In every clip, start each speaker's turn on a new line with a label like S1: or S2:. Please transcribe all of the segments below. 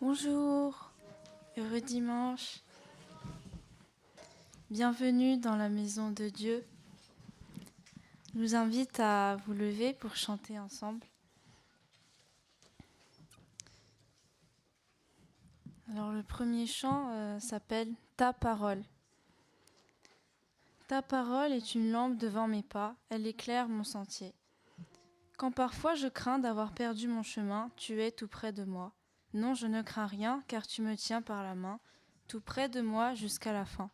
S1: Bonjour, heureux dimanche. Bienvenue dans la maison de Dieu. Je vous invite à vous lever pour chanter ensemble. Alors le premier chant s'appelle « Ta parole ». Ta parole est une lampe devant mes pas, elle éclaire mon sentier. Quand parfois je crains d'avoir perdu mon chemin, tu es tout près de moi. Non, je ne crains rien, car tu me tiens par la main, tout près de moi jusqu'à la fin.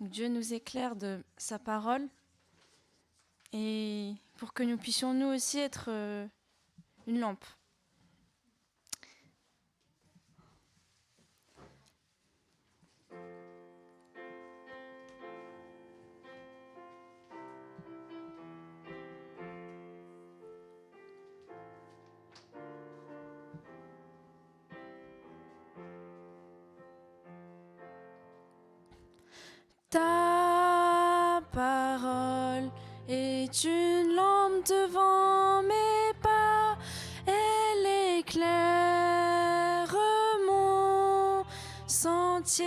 S1: Donc Dieu nous éclaire de sa parole, et pour que nous puissions nous aussi être une lampe. Ta parole est une lampe devant mes pas, elle éclaire mon sentier.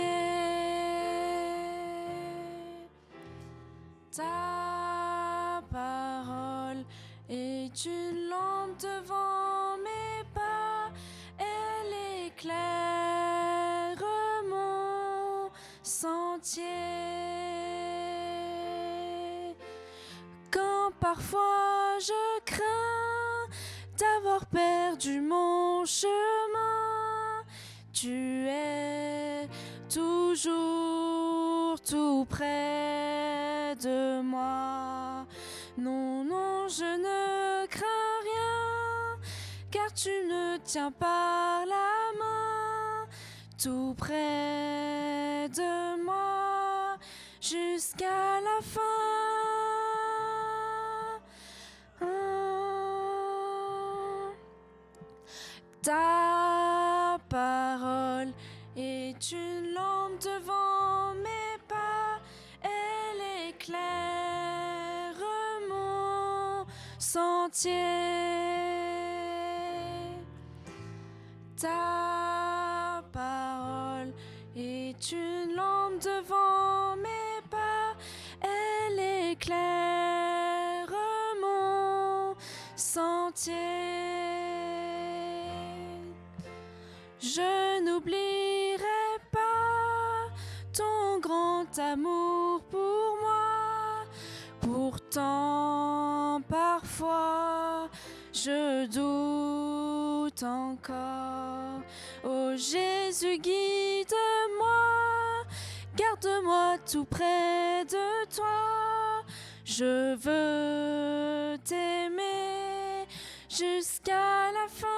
S1: Ta parole est une lampe devant mes pas, elle éclaire mon sentier. Quand parfois je crains d'avoir perdu mon chemin, tu es toujours tout près de moi. Non, non, je ne crains rien, car tu me tiens par la main, tout près de moi, jusqu'à la fin. Ta parole est une lampe devant mes pas, elle éclaire mon sentier. Ta parole est une lampe devant mes pas, elle éclaire mon sentier. Je n'oublierai pas ton grand amour pour moi. Pourtant, parfois, je doute encore. Oh Jésus, guide-moi, garde-moi tout près de toi. Je veux t'aimer jusqu'à la fin.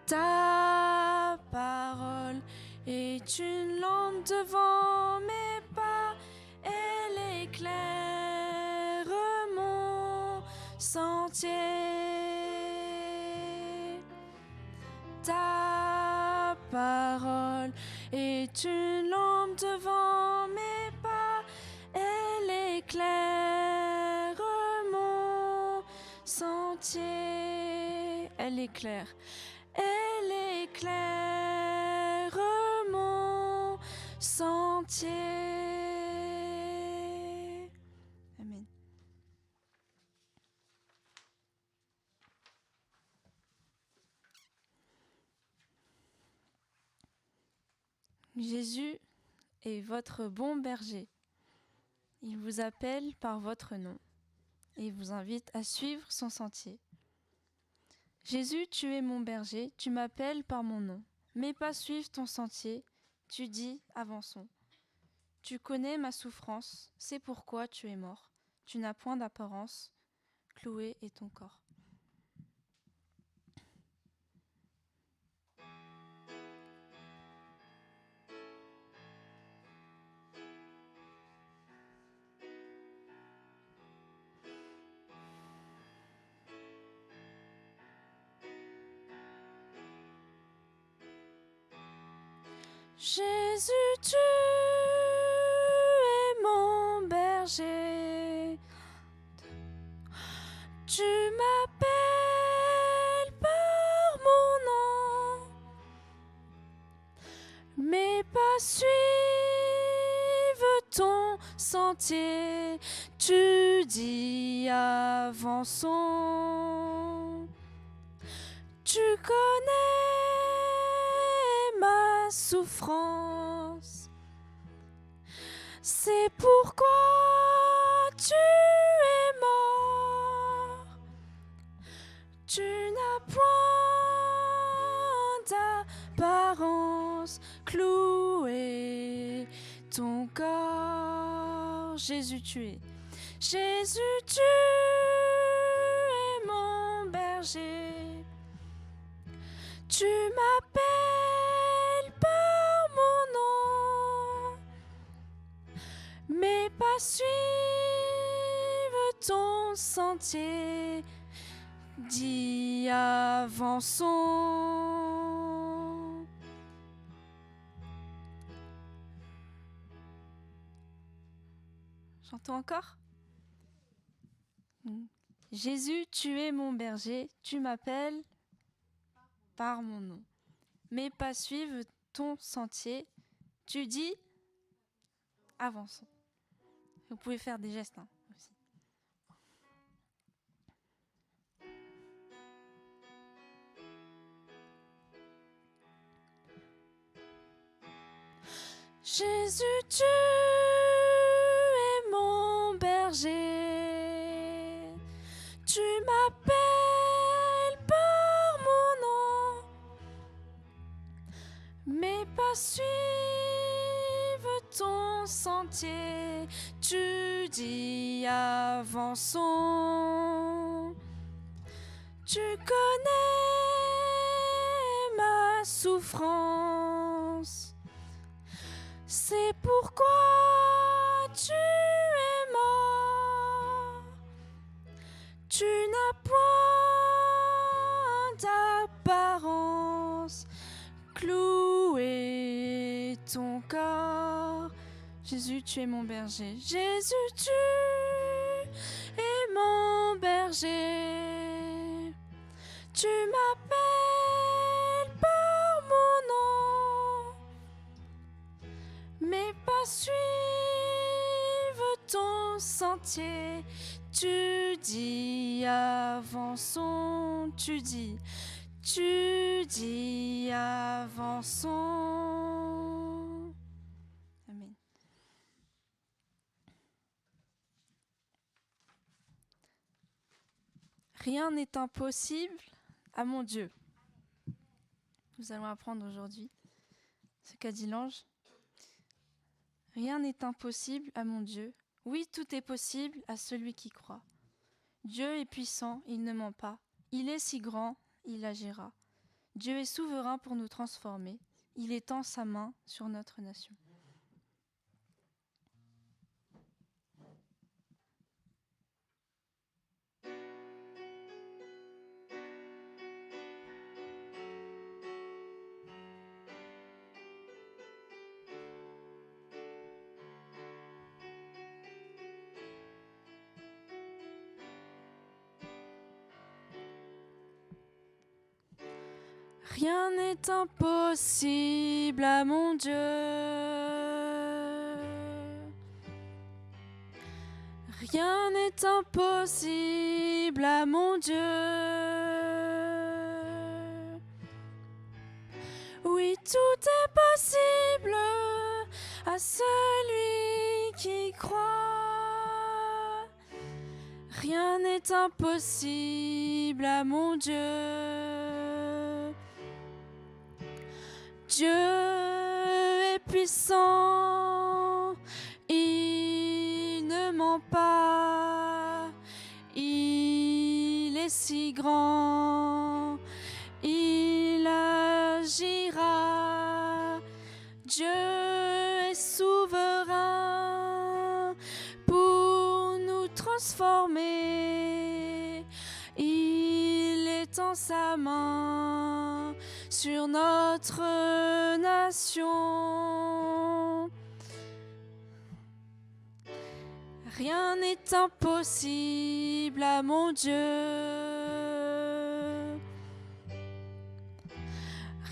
S1: Ta parole est une lampe devant mes pas, elle éclaire mon sentier. Ta parole est une lampe devant mes pas, elle éclaire mon sentier. Elle éclaire mon sentier. Amen. Jésus est votre bon berger. Il vous appelle par votre nom et vous invite à suivre son sentier. Jésus, tu es mon berger, tu m'appelles par mon nom, mais pas suivre ton sentier, tu dis avançons. Tu connais ma souffrance, c'est pourquoi tu es mort. Tu n'as point d'apparence, cloué est ton corps. Jésus, tu es mon berger. suivre ton sentier. Tu dis avançons. Tu connais ma souffrance. C'est pourquoi tu es mort. Tu n'as point d'apparence clouée ton corps. Jésus, tu es. Jésus, tu es mon berger. Tu m'appelles par mon nom. Mes pas suivent ton sentier. Dis avançons. J'entends encore. Jésus, tu es mon berger, tu m'appelles par mon nom. Mes pas suivent ton sentier. Tu dis avançons. Vous pouvez faire des gestes aussi. Jésus, tu es mon berger. Tu m'appelles par mon nom. Mes pas suivent ton sentier. Tu dis avançons. Tu connais ma souffrance. C'est pourquoi tu es mort. Tu n'as point d'apparence clouée ton corps. Jésus, tu es mon berger. Jésus, tu es mon berger. Tu m'appelles par mon nom. Mes pas suivent ton sentier. Tu dis avançons. Tu dis avançons. Amen. Rien n'est impossible à mon Dieu. Nous allons apprendre aujourd'hui ce qu'a dit l'ange. Rien n'est impossible à mon Dieu. Oui, tout est possible à celui qui croit. Dieu est puissant, il ne ment pas. Il est si grand, il agira. Dieu est souverain pour nous transformer. Il étend sa main sur notre nation. Rien n'est impossible à mon Dieu. Rien n'est impossible à mon Dieu. Oui, tout est possible à celui qui croit. Rien n'est impossible à mon Dieu. Dieu est puissant, il ne ment pas, il est si grand, il agira. Dieu est souverain pour nous transformer, il étend sa main sur notre nation. Rien n'est impossible à mon Dieu.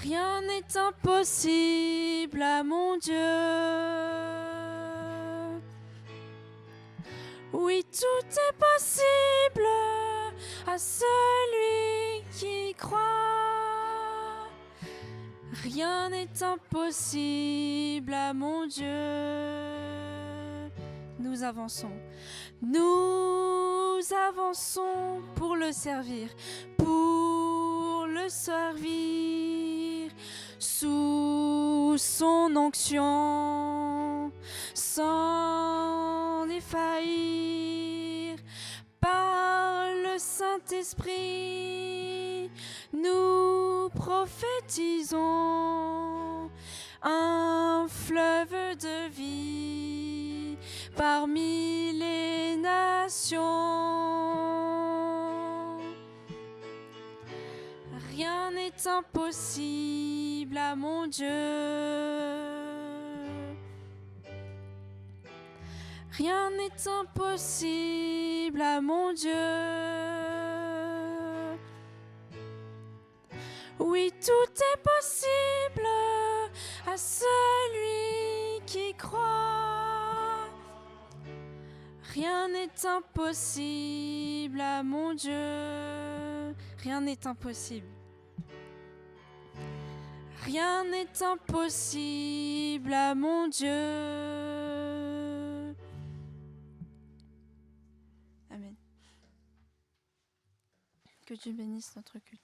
S1: Rien n'est impossible à mon Dieu. Oui, tout est possible à celui qui croit. Rien n'est impossible à mon Dieu. Nous avançons. Nous avançons pour le servir, sous son onction, sans défaillir. Par le Saint-Esprit, nous prophétisons un fleuve de vie parmi les nations. Rien n'est impossible à mon Dieu. Rien n'est impossible à mon Dieu. Oui, tout est possible à celui qui croit. Rien n'est impossible à mon Dieu. Rien n'est impossible. Rien n'est impossible à mon Dieu. Amen. Que Dieu bénisse notre culte.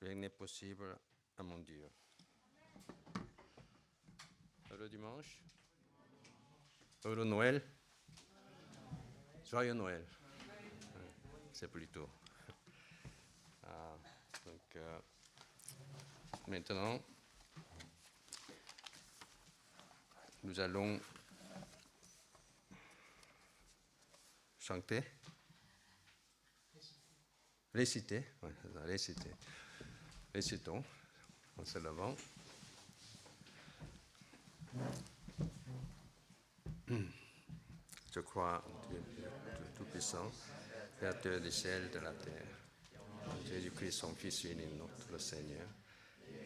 S2: Rien n'est possible à mon Dieu. Heureux dimanche. Heureux Noël. Joyeux Noël. C'est plutôt. Maintenant, nous allons chanter. Réciter. Ouais, réciter. Récitons en se levant. Je crois en Dieu Tout-Puissant, Créateur du ciel et de la terre. En Jésus-Christ, son Fils unique, notre Seigneur,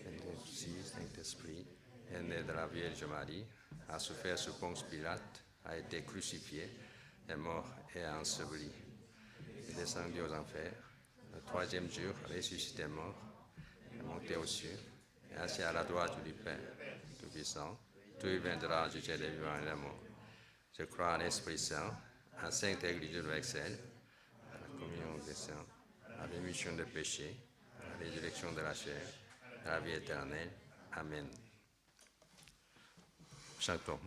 S2: né du Saint-Esprit, est né de la Vierge Marie, a souffert sous Ponce Pilate, a été crucifié, est mort et enseveli. Il est descendu aux enfers. Le troisième jour, ressuscité mort, est monté aux cieux, et assis à la droite du Père Tout-Puissant, tout il viendra juger les vivants et les morts. Je crois en l'Esprit Saint, en Sainte Église universelle, à la communion des saints, à la rémission des péchés, à la résurrection de la chair, à la vie éternelle. Amen. Chantons.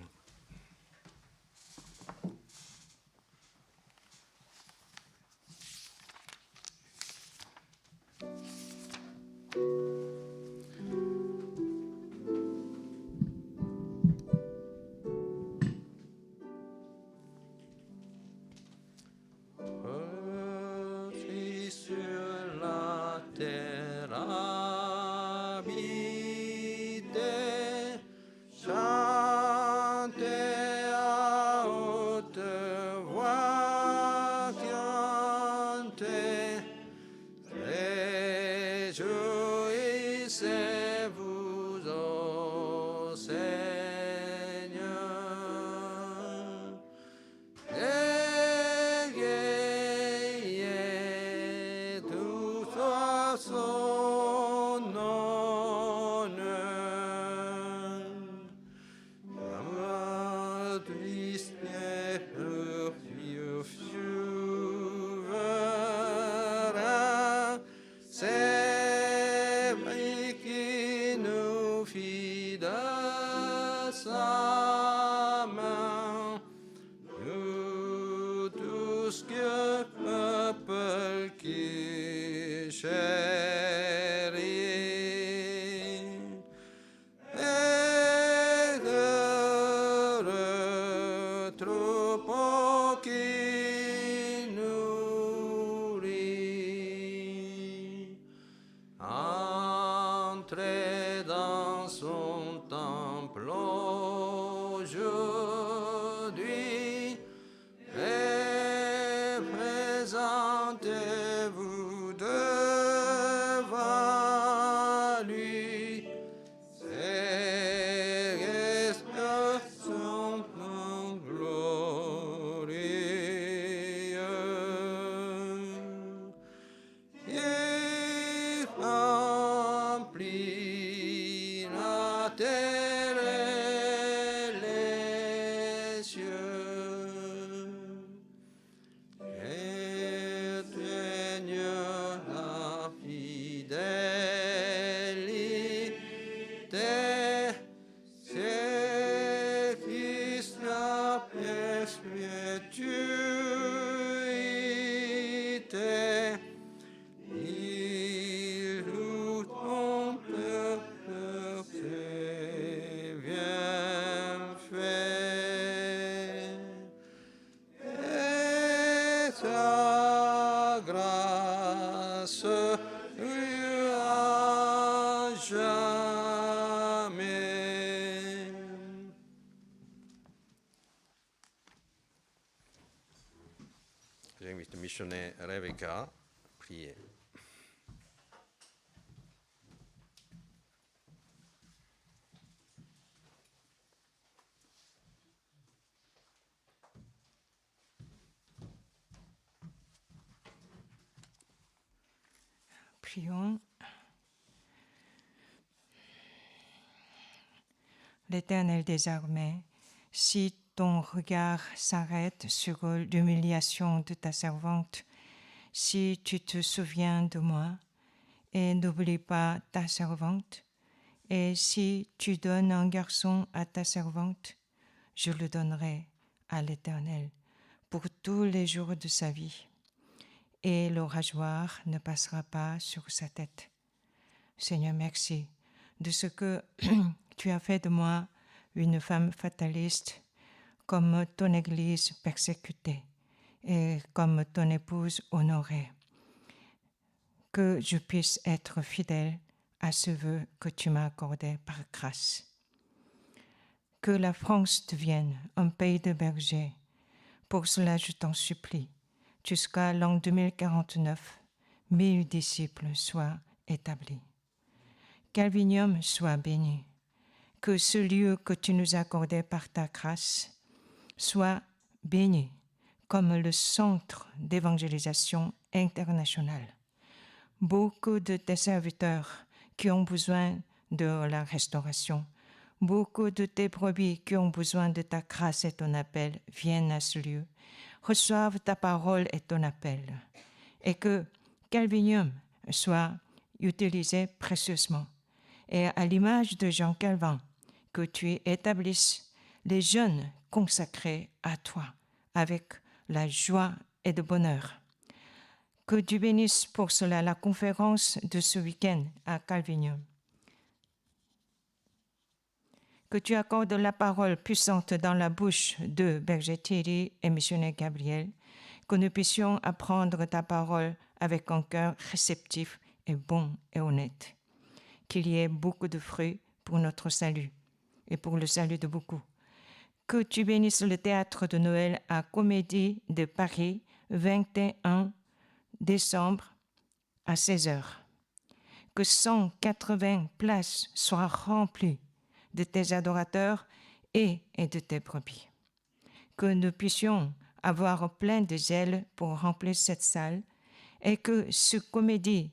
S3: Entrez dans son temple aujourd'hui.
S2: présentez-vous devant lui. Et son nom glorieux. Il remplit la terre et les cieux. Éteigne la fidélité, c'est Christ la perpétuité. Il nous trompe ses bienfaits. Et sa grâce lui à jamais. J'invite le missionnaire Rebecca à prier.
S3: Prions. L'Éternel des armées, si ton regard s'arrête sur l'humiliation de ta servante, si tu te souviens de moi et n'oublie pas ta servante, et si tu donnes un garçon à ta servante, je le donnerai à l'Éternel pour tous les jours de sa vie, et le rasoir ne passera pas sur sa tête. Seigneur, merci de ce que tu as fait de moi une femme fataliste, comme ton Église persécutée et comme ton épouse honorée. Que je puisse être fidèle à ce vœu que tu m'as accordé par grâce. Que la France devienne un pays de bergers. Pour cela, je t'en supplie, jusqu'à l'an 2049, 1000 disciples soient établis. Calvinium soit béni. Que ce lieu que tu nous as accordé par ta grâce soit béni comme le centre d'évangélisation internationale. Beaucoup de tes serviteurs qui ont besoin de la restauration, beaucoup de tes brebis qui ont besoin de ta grâce et ton appel viennent à ce lieu, reçoivent ta parole et ton appel, et que Calvinium soit utilisé précieusement. Et à l'image de Jean Calvin, que tu établisses les jeunes consacrés à toi avec la joie et le bonheur. Que tu bénisses pour cela la conférence de ce week-end à Calvinium. Que tu accordes la parole puissante dans la bouche de Berger Thierry et missionnaire Gabriel, que nous puissions apprendre ta parole avec un cœur réceptif et bon et honnête. Qu'il y ait beaucoup de fruits pour notre salut et pour le salut de beaucoup. Que tu bénisses le théâtre de Noël à Comédie de Paris, 21 décembre à 16h. Que 180 places soient remplies de tes adorateurs et de tes brebis. Que nous puissions avoir plein de zèle pour remplir cette salle et que ce comédie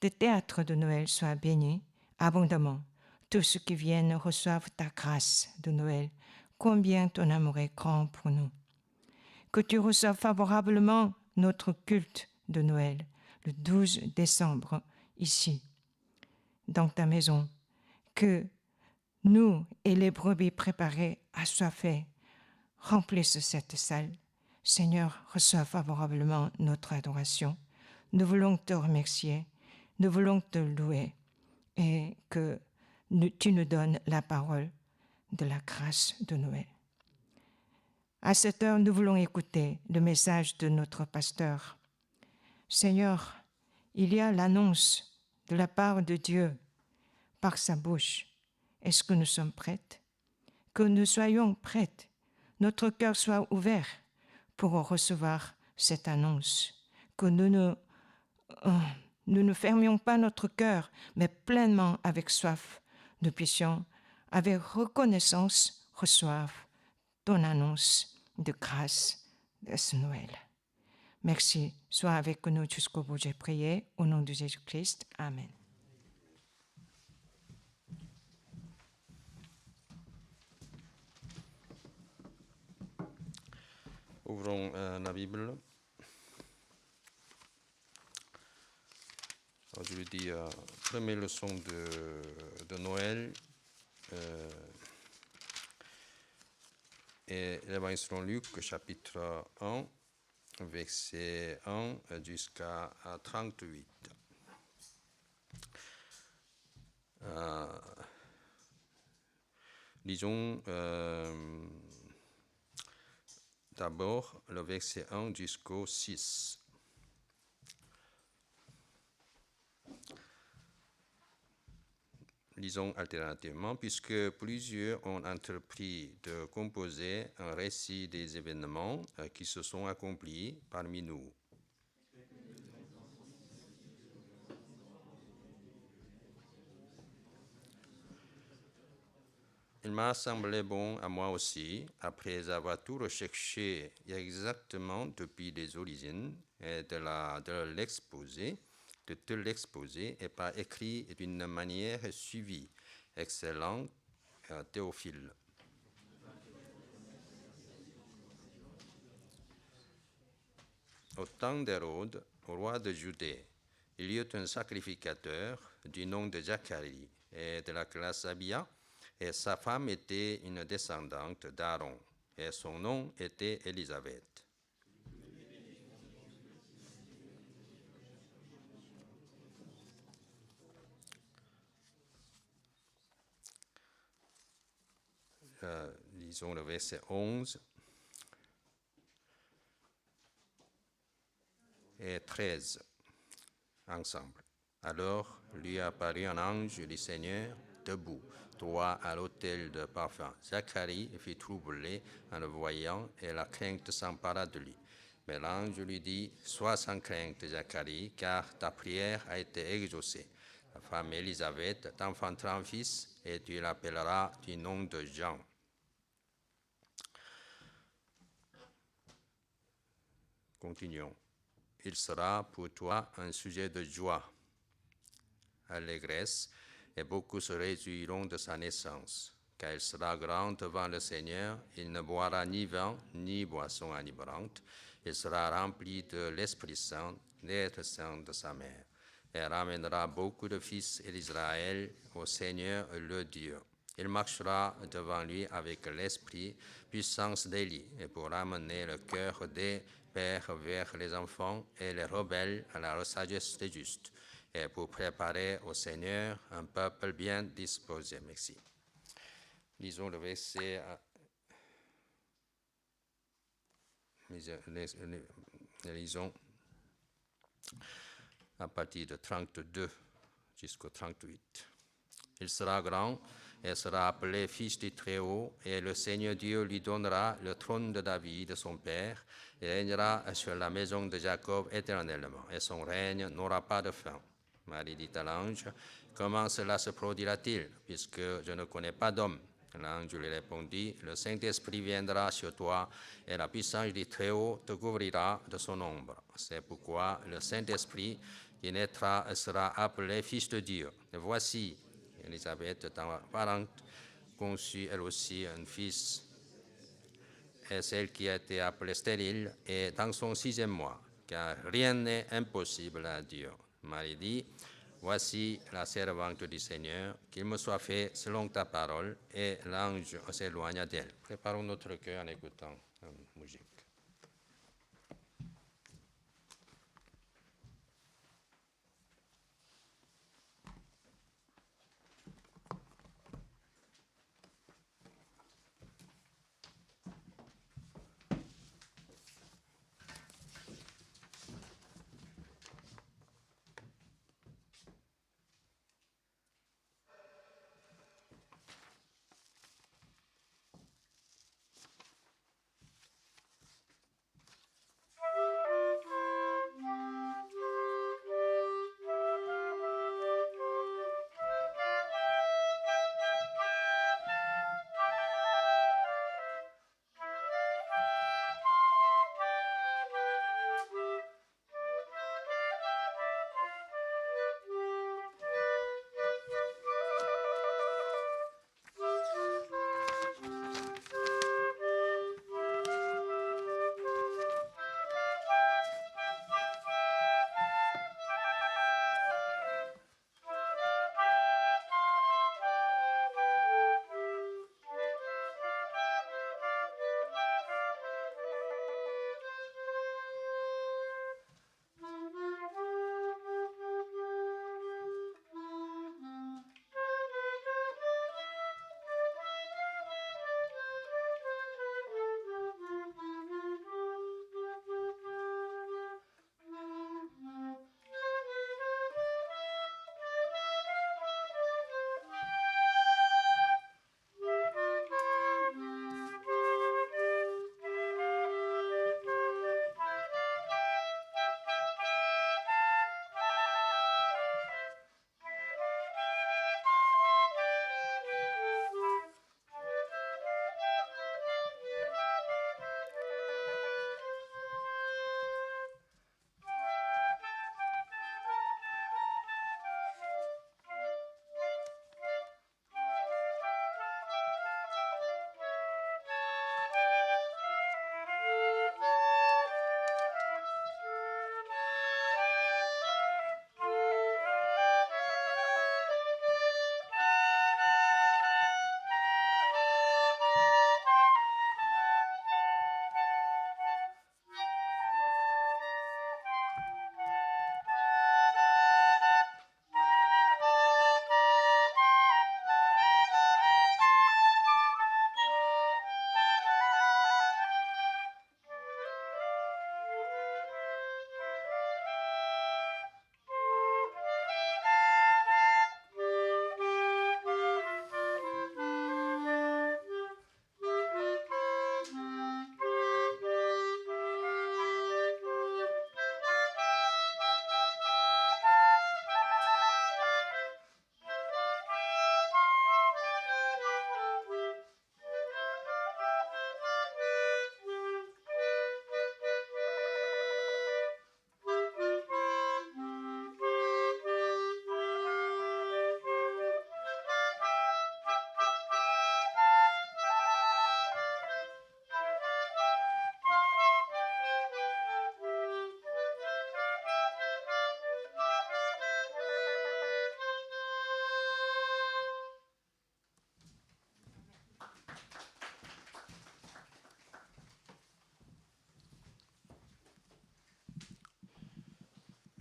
S3: de théâtre de Noël soit béni abondamment. Tous ceux qui viennent reçoivent ta grâce de Noël. Combien ton amour est grand pour nous. Que tu reçoives favorablement notre culte de Noël, le 12 décembre, ici, dans ta maison. Que nous et les brebis préparés, assoiffés, remplissent cette salle. Seigneur, reçois favorablement notre adoration. Nous voulons te remercier, nous voulons te louer et que tu nous donnes la parole de la grâce de Noël. À cette heure, nous voulons écouter le message de notre pasteur. Seigneur, il y a l'annonce de la part de Dieu par sa bouche. Est-ce que nous sommes prêtes? Que nous soyons prêtes, notre cœur soit ouvert pour recevoir cette annonce. que nous ne fermions pas notre cœur, mais pleinement avec soif, nous puissions, avec reconnaissance, recevoir ton annonce de grâce de ce Noël. Merci, sois avec nous jusqu'au bout. J'ai prié au nom de Jésus-Christ. Amen.
S2: Ouvrons la Bible. Aujourd'hui, première leçon de Noël. Et l'évangile selon Luc, chapitre 1, verset 1 jusqu'à 38. Lisons d'abord le verset 1 jusqu'au 6. Lisons alternativement, puisque plusieurs ont entrepris de composer un récit des événements qui se sont accomplis parmi nous. Il m'a semblé bon à moi aussi, après avoir tout recherché exactement depuis les origines, et de te l'exposer et par écrit d'une manière suivie. Excellent Théophile. Au temps d'Hérode, roi de Judée, il y eut un sacrificateur du nom de Zacharie et de la classe Abia, et sa femme était une descendante d'Aaron, et son nom était Élisabeth. Lisons le verset 11 et 13 ensemble. Alors lui apparut un ange du Seigneur debout, droit à l'autel de parfum. Zacharie fut troublé en le voyant et la crainte s'empara de lui. Mais l'ange lui dit, « Sois sans crainte, Zacharie, car ta prière a été exaucée. Ta femme Élisabeth t'enfantera un fils et tu l'appelleras du nom de Jean. » Continuons. Il sera pour toi un sujet de joie, allégresse, et beaucoup se réjouiront de sa naissance, car il sera grand devant le Seigneur. Il ne boira ni vin, ni boisson enivrante. Il sera rempli de l'Esprit Saint, d'être saint de sa mère, et ramènera beaucoup de fils d'Israël au Seigneur le Dieu. Il marchera devant lui avec l'esprit, puissance d'Élie, et pour ramener le cœur des pères vers les enfants et les rebelles à la sagesse des justes, et pour préparer au Seigneur un peuple bien disposé. Merci. Lisons le verset. Lisons à partir de 32 jusqu'au 38. Il sera grand et sera appelé fils du Très-Haut, et le Seigneur Dieu lui donnera le trône de David, son père, et régnera sur la maison de Jacob éternellement, et son règne n'aura pas de fin. Marie dit à l'ange, « Comment cela se produira-t-il, puisque je ne connais pas d'homme ?» L'ange lui répondit, « Le Saint-Esprit viendra sur toi, et la puissance du Très-Haut te couvrira de son ombre. C'est pourquoi le Saint-Esprit qui naîtra sera appelé fils de Dieu. Et voici, Élisabeth, ta parente, conçut elle aussi un fils, et celle qui a été appelée stérile est dans son 6e mois, car rien n'est impossible à Dieu. » Marie dit, « Voici la servante du Seigneur, qu'il me soit fait selon ta parole. » Et l'ange s'éloigna d'elle. Préparons notre cœur en écoutant la musique.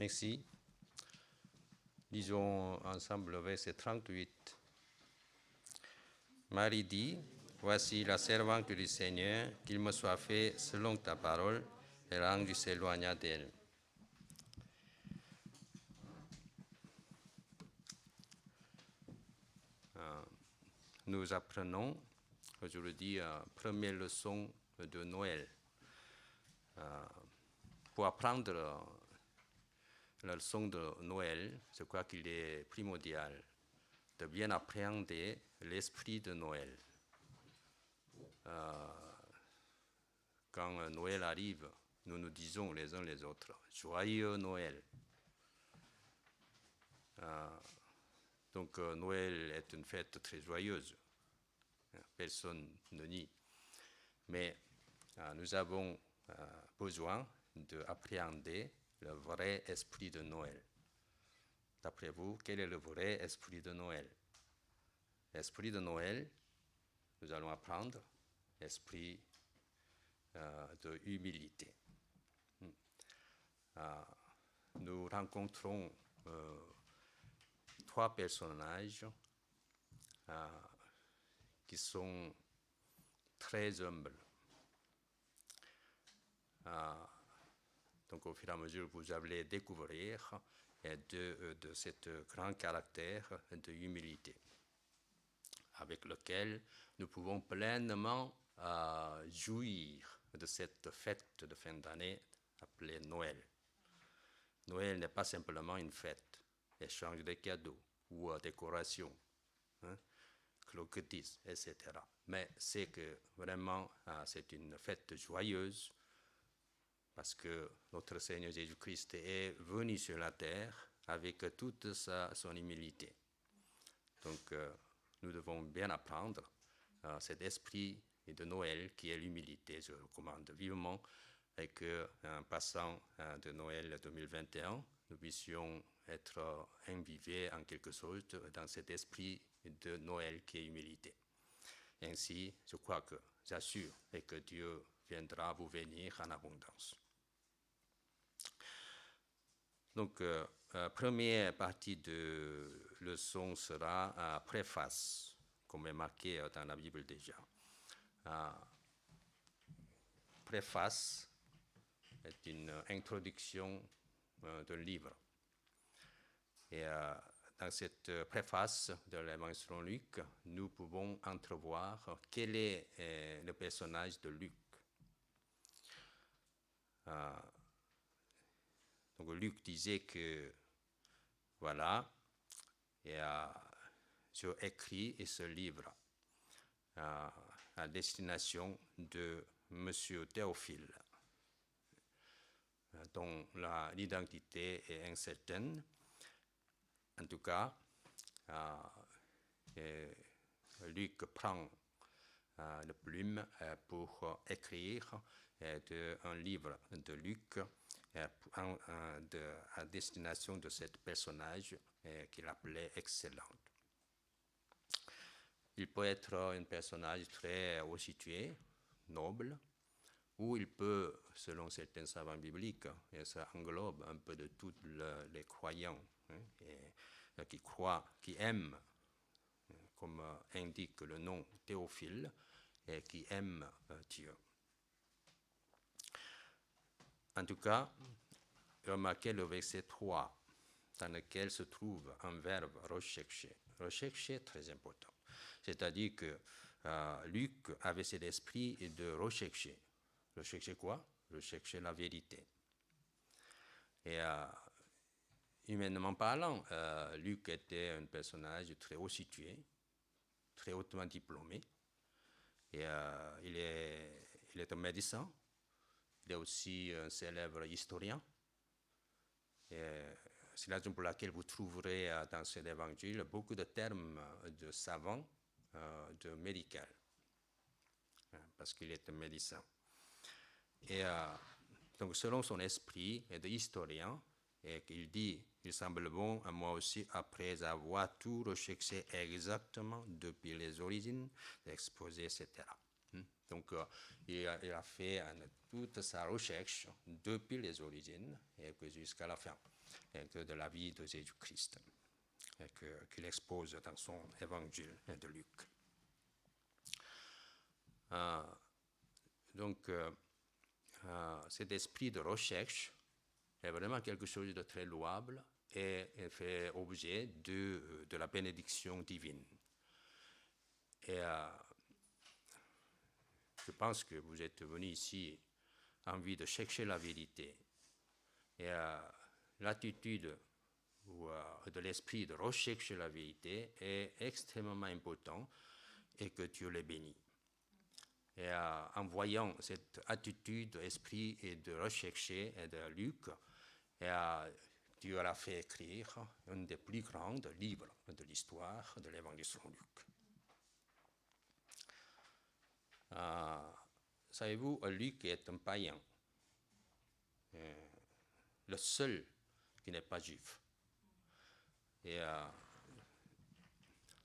S2: Merci. Lisons ensemble le verset 38. Marie dit, voici la servante du Seigneur, qu'il me soit fait selon ta parole. Et l'ange s'éloigna d'elle. Nous apprenons aujourd'hui première leçon de Noël. Pour apprendre la leçon de Noël, je crois qu'il est primordial de bien appréhender l'esprit de Noël. Quand Noël arrive, nous nous disons les uns les autres « Joyeux Noël ». Donc Noël est une fête très joyeuse, personne ne nie. Mais nous avons besoin d'appréhender le vrai esprit de Noël. D'après vous, quel est le vrai esprit de Noël? L'esprit de Noël, nous allons apprendre l'esprit de humilité. Nous rencontrons trois personnages qui sont très humbles. Donc au fur et à mesure, vous allez découvrir de cet grand caractère de humilité avec lequel nous pouvons pleinement jouir de cette fête de fin d'année appelée Noël. Noël n'est pas simplement une fête, échange de cadeaux ou décoration, croquetis, etc. Mais c'est que vraiment c'est une fête joyeuse parce que notre Seigneur Jésus-Christ est venu sur la terre avec toute son humilité. Donc nous devons bien apprendre cet esprit de Noël qui est l'humilité. Je recommande vivement et qu'en passant de Noël 2021, nous puissions être imbibés en quelque sorte dans cet esprit de Noël qui est humilité. Ainsi, je crois que j'assure et que Dieu viendra vous bénir en abondance. Donc, première partie de leçon sera préface, comme est marqué dans la Bible déjà. Préface est une introduction d'un livre. Et dans cette préface de l'évangile de Luc, nous pouvons entrevoir quel est le personnage de Luc. Donc Luc disait que, voilà, j'ai écrit ce livre à destination de Monsieur Théophile, dont l'identité est incertaine. En tout cas, Luc prend la plume pour écrire un livre de Luc à destination de ce personnage qu'il appelait excellent. Il peut être un personnage très haut situé, noble, ou il peut, selon certains savants bibliques, et ça englobe un peu de tous les croyants qui croient, qui aiment, comme indique le nom Théophile, et qui aiment Dieu. En tout cas, remarquez le verset 3, dans lequel se trouve un verbe rechercher. Rechercher, très important. C'est-à-dire que Luc avait cet esprit de rechercher. Rechercher quoi? Rechercher la vérité. Et humainement parlant, Luc était un personnage très haut situé, très hautement diplômé. Et il est un médecin. Il est aussi un célèbre historien. C'est la raison pour laquelle vous trouverez dans cet évangile beaucoup de termes de savants, de médical, parce qu'il est un médecin. Et donc, selon son esprit de historien, et il dit, il semble bon à moi aussi, après avoir tout recherché exactement depuis les origines, exposé, etc. Donc, il a fait toute sa recherche depuis les origines et jusqu'à la fin. de la vie de Jésus-Christ qu'il expose dans son évangile de Luc. Donc, cet esprit de recherche est vraiment quelque chose de très louable et fait objet de la bénédiction divine. Et je pense que vous êtes venus ici en envie de chercher la vérité. Et l'attitude de l'esprit de rechercher la vérité est extrêmement important et que Dieu les bénit. Et en voyant cette attitude d'esprit et de rechercher et de Luc, Dieu a fait écrire un des plus grands livres de l'histoire de l'évangile selon Luc. Savez-vous, Luc est un païen, le seul qui n'est pas juif. Et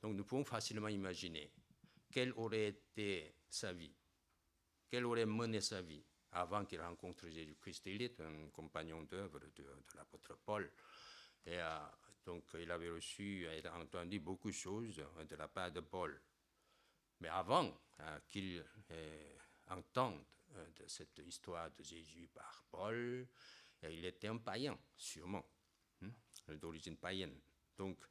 S2: donc nous pouvons facilement imaginer quelle aurait été sa vie, quelle aurait mené sa vie avant qu'il rencontre Jésus-Christ. Il est un compagnon d'œuvre de l'apôtre Paul. Et donc il avait reçu et entendu beaucoup de choses de la part de Paul. Mais avant qu'il entende de cette histoire de Jésus par Paul, il était un païen, sûrement, d'origine païenne. Donc,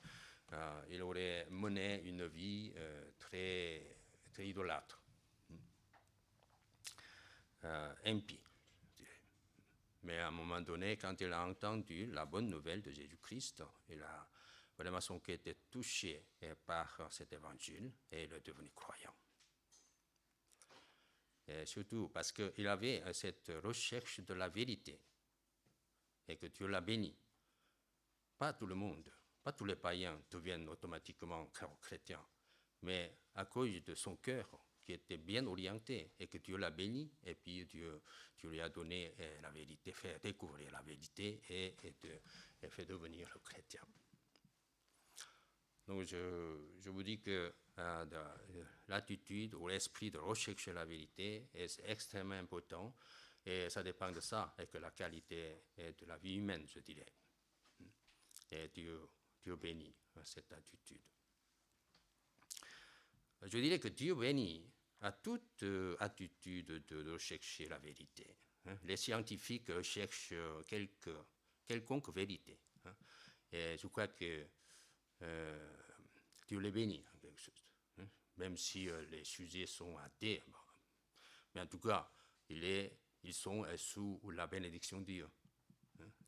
S2: il aurait mené une vie très, très idolâtre, impie, je dirais. Mais à un moment donné, quand il a entendu la bonne nouvelle de Jésus-Christ, il a vraiment son cœur était touché par cet évangile et il est devenu croyant. Et surtout parce qu'il avait cette recherche de la vérité et que Dieu l'a béni. Pas tout le monde, pas tous les païens deviennent automatiquement chrétiens, mais à cause de son cœur qui était bien orienté et que Dieu l'a béni, et puis Dieu lui a donné la vérité, fait découvrir la vérité et fait devenir chrétien. Donc je vous dis que l'attitude ou l'esprit de rechercher la vérité est extrêmement important et ça dépend de ça et que la qualité de la vie humaine, je dirais. Et Dieu bénit cette attitude. Je dirais que Dieu bénit à toute attitude de rechercher la vérité. Les scientifiques cherchent quelconque vérité. Et je crois que Dieu les bénit en quelque chose. Même si les sujets sont athées. Bon. Mais en tout cas, ils sont sous la bénédiction de Dieu.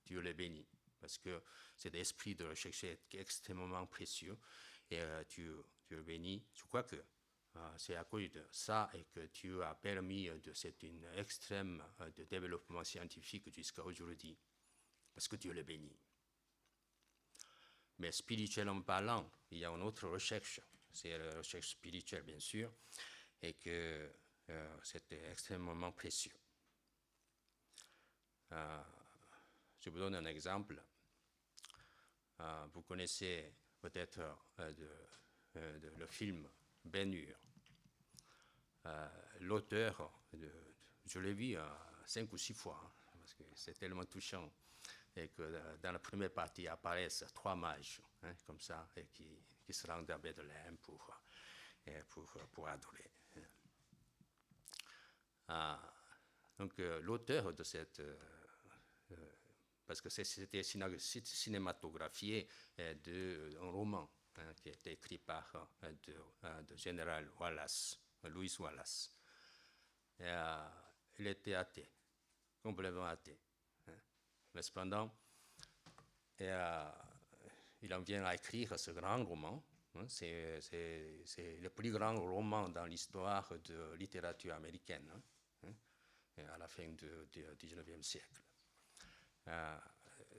S2: Dieu les bénit. Parce que cet esprit de recherche est extrêmement précieux et Dieu bénit. Je crois que c'est à cause de ça et que Dieu a permis de cet extrême de développement scientifique jusqu'à aujourd'hui. Parce que Dieu les bénit. Mais spirituellement parlant, il y a une autre recherche. C'est la recherche spirituelle, bien sûr, et que c'est extrêmement précieux. Je vous donne un exemple. Vous connaissez peut-être le film Ben-Hur. L'auteur, je l'ai vu 5 ou 6 fois, parce que c'est tellement touchant, et que dans la première partie apparaissent 3 mages, comme ça, et qui se rendent à Bethléem pour adorer. Donc l'auteur de cette... parce que c'était cinématographié d'un roman qui a été écrit par le général Wallace, Louis Wallace. Et, il était athée, complètement athée. Mais cependant, il en vient à écrire ce grand roman. C'est le plus grand roman dans l'histoire de la littérature américaine, à la fin du 19e siècle.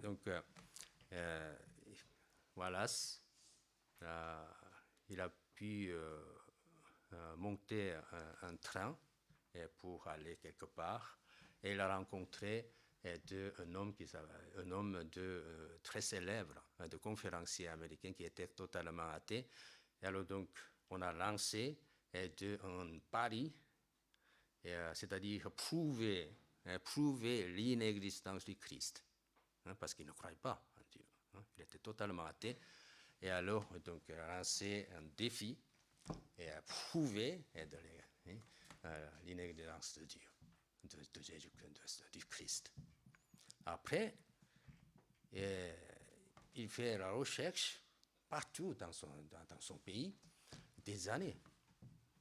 S2: Donc, Wallace, il a pu monter un train pour aller quelque part et il a rencontré un homme très célèbre, de conférencier américain qui était totalement athée. Et alors donc, on a lancé un pari, c'est-à-dire prouver l'inexistence du Christ, parce qu'il ne croyait pas en Il était totalement athée. Et alors, donc, il a lancé un défi et a prouvé l'inexistence de Dieu, de Jésus, du Christ. Après, il fait la recherche partout dans son pays, des années,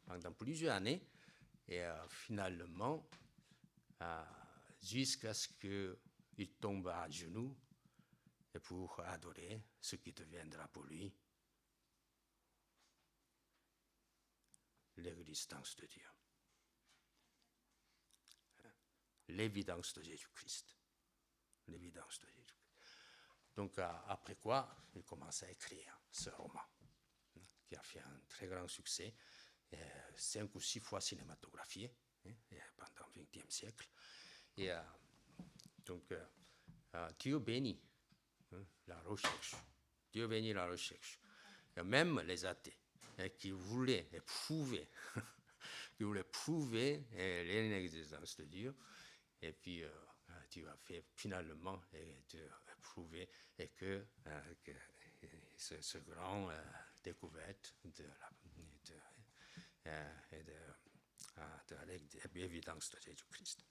S2: pendant plusieurs années, et finalement, jusqu'à ce qu'il tombe à genoux et pour adorer ce qui deviendra pour lui l'existence de Dieu, l'évidence de Jésus-Christ, l'évidence de Jésus-Christ. Donc après quoi, il commence à écrire ce roman, qui a fait un très grand succès, 5 ou 6 fois cinématographié pendant le XXe siècle. Et donc Dieu bénit la recherche. Dieu bénit la recherche. Et même les athées qui voulaient prouver, l'inexistence de Dieu, et puis Dieu a fait finalement prouver que ce grand découverte de l'évidence de Jésus-Christ.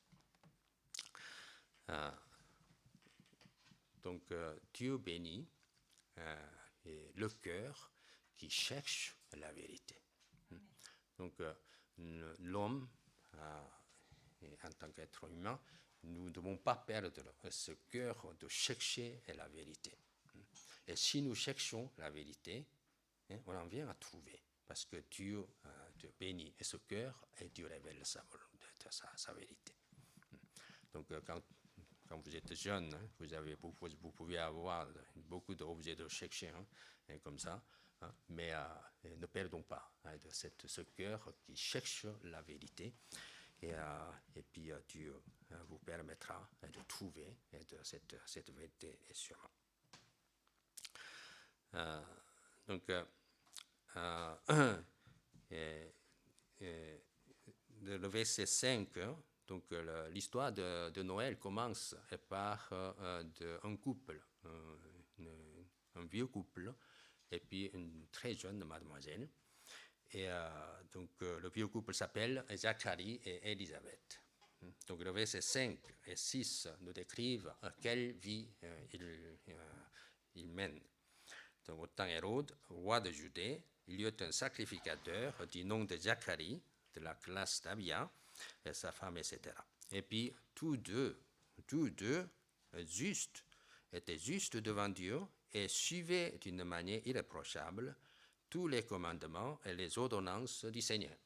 S2: Donc Dieu bénit le cœur qui cherche la vérité. Donc l'homme, en tant qu'être humain, nous ne devons pas perdre ce cœur de chercher la vérité. Et si nous cherchons la vérité, on en vient à trouver, parce que Dieu bénit ce cœur et Dieu révèle sa vérité. Donc quand vous êtes jeune, vous pouvez avoir beaucoup d'objets de chercher, comme ça, mais ne perdons pas de ce cœur qui cherche la vérité. Et puis Dieu vous permettra de trouver cette vérité sûrement. Donc, le verset 5, donc l'histoire de Noël commence par un couple, un vieux couple, et puis une très jeune mademoiselle. Et donc le vieux couple s'appelle Zacharie et Élisabeth. Donc le verset 5 et 6 nous décrivent quelle vie ils mènent. Donc au temps Hérode, roi de Judée, il y eut un sacrificateur du nom de Zacharie, de la classe d'Abia, et sa femme, etc. Et puis tous deux étaient justes devant Dieu et suivaient d'une manière irréprochable tous les commandements et les ordonnances du Seigneur.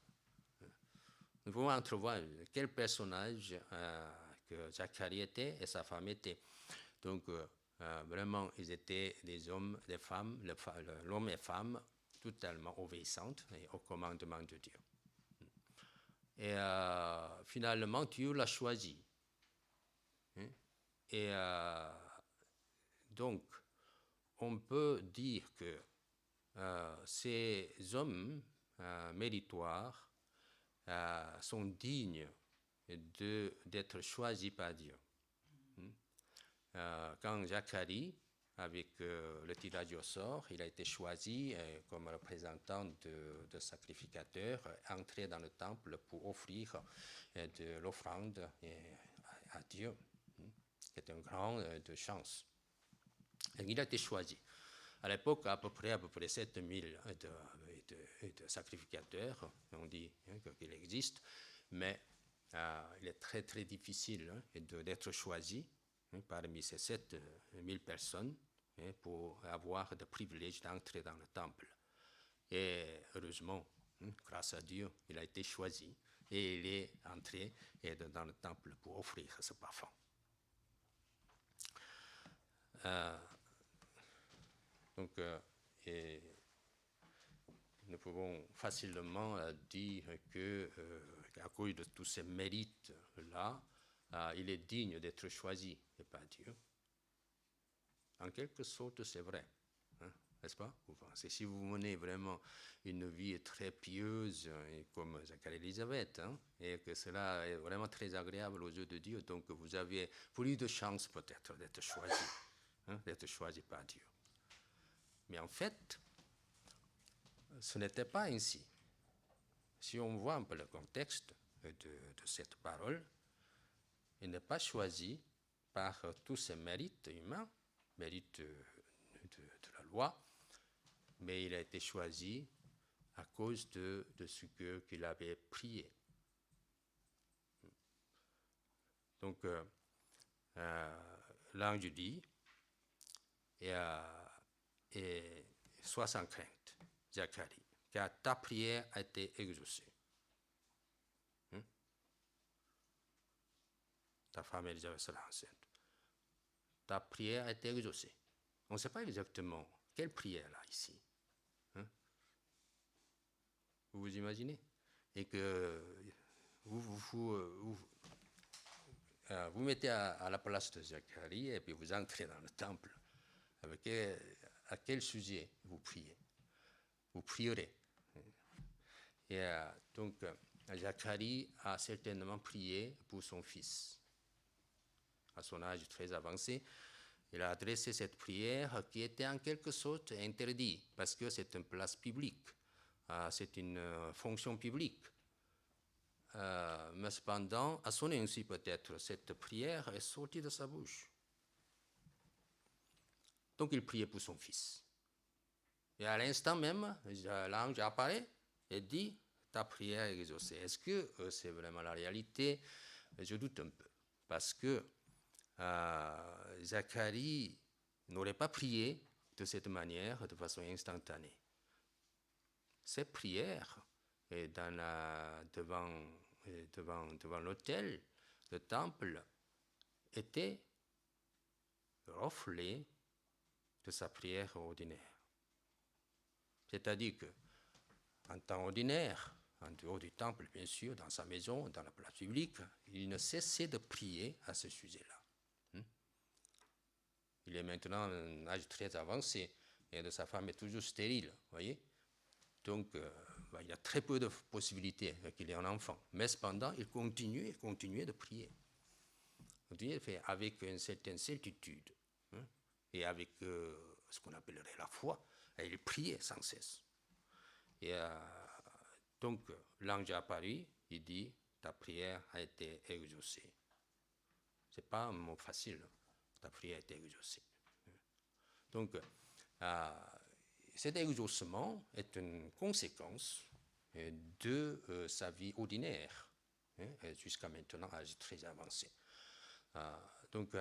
S2: Nous pouvons entrevoir quel personnage que Zacharie était et sa femme était. Donc vraiment, ils étaient des hommes, des femmes, l'homme et femme totalement obéissantes au commandement de Dieu. Et finalement, Dieu l'a choisi. Et donc, on peut dire que ces hommes méritoires sont dignes d'être choisis par Dieu. Quand Zacharie, avec le tirage au sort, il a été choisi comme représentant de sacrificateur, entré dans le temple pour offrir de l'offrande à Dieu, qui est un grand de chance. Et il a été choisi. À l'époque, à peu près 7000 de sacrificateurs, on dit qu'il existe, mais il est très très difficile d'être choisi parmi ces 7000 personnes pour avoir le privilège d'entrer dans le temple. Et heureusement, grâce à Dieu, il a été choisi et il est entré dans le temple pour offrir ce parfum. Donc, nous pouvons facilement dire qu'à cause de tous ces mérites-là, il est digne d'être choisi par Dieu. En quelque sorte, c'est vrai, n'est-ce pas? Vous pensez, si vous menez vraiment une vie très pieuse, comme Zacharie et Élisabeth, et que cela est vraiment très agréable aux yeux de Dieu, donc vous avez plus de chances peut-être d'être choisi par Dieu. Mais en fait, ce n'était pas ainsi. Si on voit un peu le contexte de cette parole, il n'est pas choisi par tous ses mérites humains, mérites de la loi, mais il a été choisi à cause de ce qu'il avait prié. Donc, l'ange dit, et sois sans crainte, Zacharie, car ta prière a été exaucée. Ta femme Élisabeth sera enceinte. Ta prière a été exaucée. On ne sait pas exactement quelle prière là ici. Vous vous imaginez? Et que vous mettez à la place de Zacharie et puis vous entrez dans le temple. À quel sujet vous priez? Vous prierez. Et donc, Zacharie a certainement prié pour son fils. À son âge très avancé, il a adressé cette prière qui était en quelque sorte interdite parce que c'est une place publique, c'est une fonction publique. Mais cependant, à son insu peut-être, cette prière est sortie de sa bouche. Donc il priait pour son fils. Et à l'instant même, l'ange apparaît et dit, ta prière est exaucée. Est-ce que c'est vraiment la réalité? Je doute un peu. Parce que Zacharie n'aurait pas prié de cette manière, de façon instantanée. Ses prières devant l'autel, le temple, étaient le reflet de sa prière ordinaire. C'est-à-dire qu'en temps ordinaire, en dehors du temple, bien sûr, dans sa maison, dans la place publique, il ne cessait de prier à ce sujet-là. Il est maintenant à un âge très avancé et sa femme est toujours stérile, voyez. Donc, il y a très peu de possibilités qu'il ait un enfant. Mais cependant, il continuait de prier. Il fait avec une certaine certitude et avec ce qu'on appellerait la foi. Et il priait sans cesse. Et donc, l'ange est apparu, il dit, ta prière a été exaucée. Ce n'est pas un mot facile, ta prière a été exaucée. Donc, cet exaucement est une conséquence de sa vie ordinaire, jusqu'à maintenant, à âge très avancé. Donc,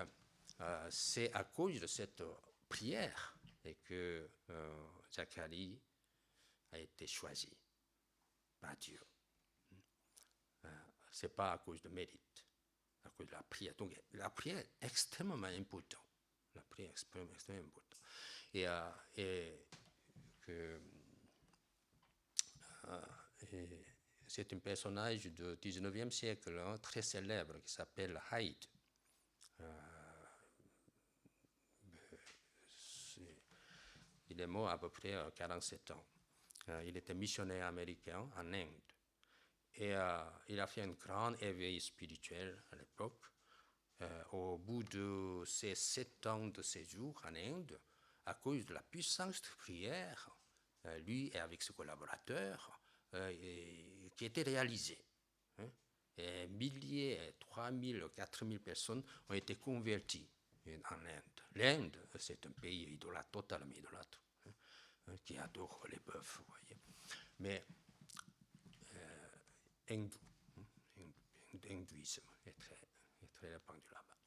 S2: c'est à cause de cette prière que Zacharie a été choisi par Dieu. Ce n'est pas à cause de mérite, à cause de la prière. Donc, la prière est extrêmement importante. La prière est extrêmement importante. Et c'est un personnage du 19e siècle très célèbre qui s'appelle Hyde. Il est mort à peu près à 47 ans. Il était missionnaire américain en Inde. Et il a fait un grand éveil spirituel à l'époque. Au bout de ces 7 ans de séjour en Inde, à cause de la puissance de prière, lui et avec ses collaborateurs, qui était réalisé. Et milliers, 3000, 4000 personnes ont été converties en Inde. L'Inde, c'est un pays idolâtre, totalement idolâtre, qui adore les bœufs, vous voyez. Mais l'hindouisme est très répandu là-bas.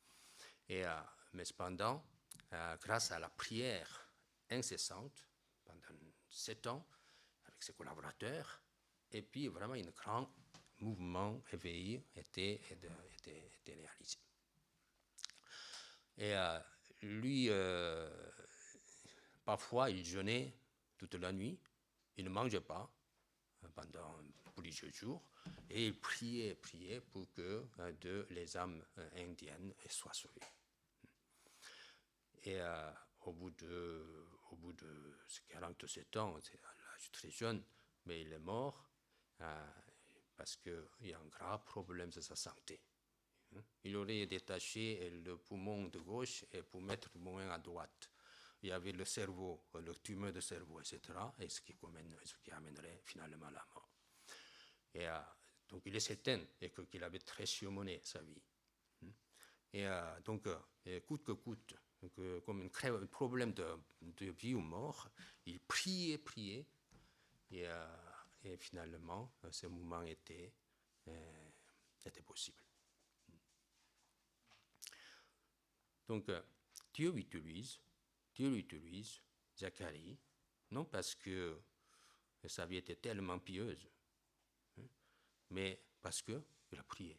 S2: Mais cependant, grâce à la prière incessante, pendant 7 ans, avec ses collaborateurs, et puis vraiment un grand mouvement éveillé était réalisé. Et lui, parfois, il jeûnait toute la nuit, il ne mangeait pas pendant plusieurs jours, et il priait pour que les âmes indiennes soient sauvées. Et au bout de 47 ans, c'est à l'âge très jeune, mais il est mort parce qu'il y a un grave problème de sa santé. Il aurait détaché le poumon de gauche et pour mettre le poumon à droite. il y avait le cerveau, le tumeur de cerveau, etc., et ce qui amènerait finalement à la mort. Et donc il est certain qu'il avait très surmené sa vie. Et donc, coûte que coûte, comme un problème de vie ou mort, il priait, et finalement, ce moment était possible. Donc, Dieu utilise Zacharie, non parce que sa vie était tellement pieuse, mais parce qu'il a prié.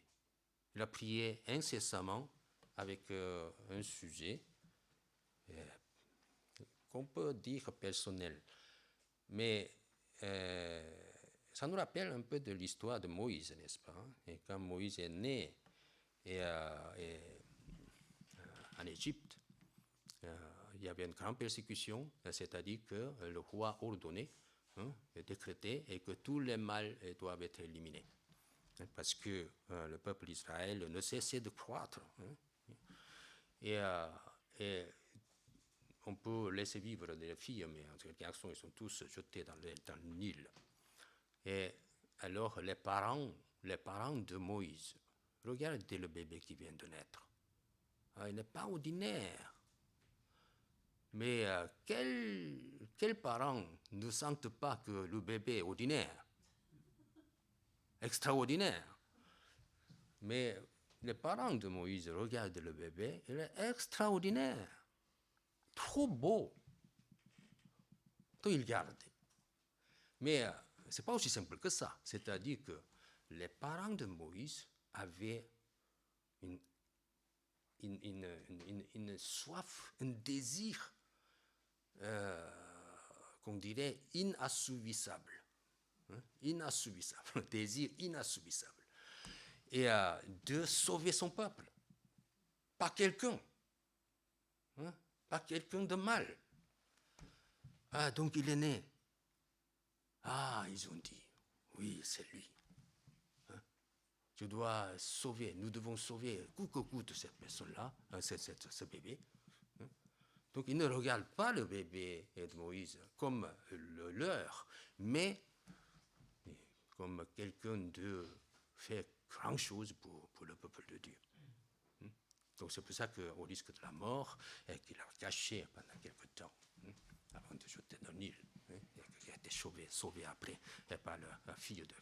S2: Il a prié incessamment avec un sujet qu'on peut dire personnel. Mais ça nous rappelle un peu de l'histoire de Moïse, n'est-ce pas? Et quand Moïse est né en Égypte, il y avait une grande persécution, c'est-à-dire que le roi ordonnait, décrétait, et que tous les mâles doivent être éliminés. Parce que le peuple d'Israël ne cessait de croître. Et on peut laisser vivre les filles, mais les garçons, ils sont tous jetés dans le Nil. Et alors, les parents de Moïse, regardez le bébé qui vient de naître. Il n'est pas ordinaire. Mais quels parents ne sentent pas que le bébé est ordinaire, extraordinaire? Mais les parents de Moïse regardent le bébé, il est extraordinaire, trop beau. Donc ils gardent. Mais ce n'est pas aussi simple que ça. C'est-à-dire que les parents de Moïse avaient une soif, un désir, qu'on dirait inassouvissable. Inassouvissable, un désir inassouvissable. Et de sauver son peuple. Pas quelqu'un. Pas quelqu'un de mal. Donc il est né. Ils ont dit, oui, c'est lui. Je dois sauver, nous devons sauver, coûte que coûte, cette personne-là, ce bébé. Donc ils ne regardent pas le bébé de Moïse comme le leur, mais comme quelqu'un de fait grand chose pour le peuple de Dieu. Donc c'est pour ça qu'au risque de la mort, qu'il a caché pendant quelque temps, avant de jeter dans le Nil, et qu'il a été sauvé après par la fille de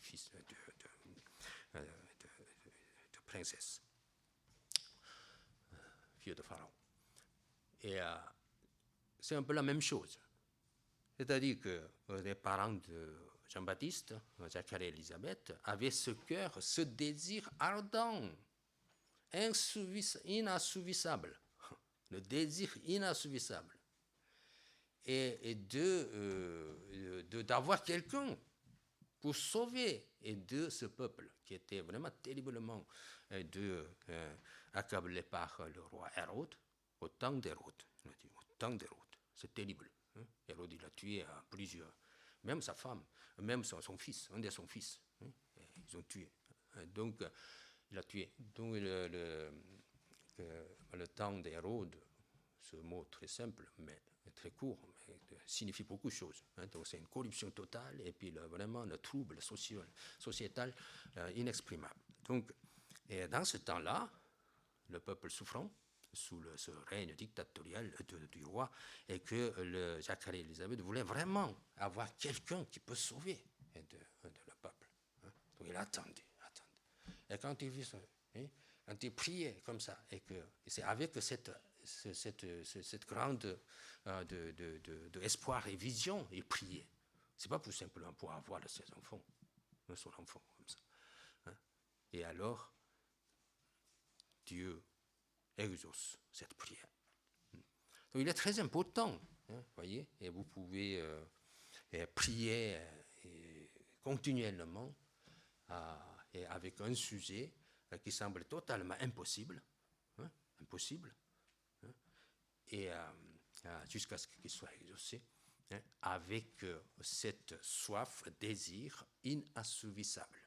S2: princesse, fille de Pharaon. Et c'est un peu la même chose. C'est-à-dire que les parents de Jean-Baptiste, Zacharie et Élisabeth, avaient ce cœur, ce désir ardent, inassouvissable, le désir inassouvissable, et d'avoir quelqu'un pour sauver de ce peuple qui était vraiment terriblement accablé par le roi Hérode, au temps d'Hérode. C'est terrible. Hérode, il a tué plusieurs, même sa femme, même son fils, un de son fils. Ils ont tué. Donc, il a tué. Donc, le temps d'Hérode, ce mot très simple, mais très court, mais signifie beaucoup de choses. Donc, c'est une corruption totale et puis vraiment le trouble sociétal inexprimable. Donc, et dans ce temps-là, le peuple souffrant sous ce règne dictatorial du roi, et que Zacharie et Élisabeth voulaient vraiment avoir quelqu'un qui peut sauver le peuple. Donc il attendait. Et quand il vit ça, quand il priait comme ça, et que c'est avec cette grande de espoir et vision, il priait. C'est pas pour simplement pour avoir ses enfants, son enfant comme ça. Et alors, Dieu exauce cette prière. Donc il est très important, voyez, et vous pouvez prier continuellement et avec un sujet qui semble totalement impossible, et jusqu'à ce qu'il soit exaucé, avec cette soif, désir inassouvissable.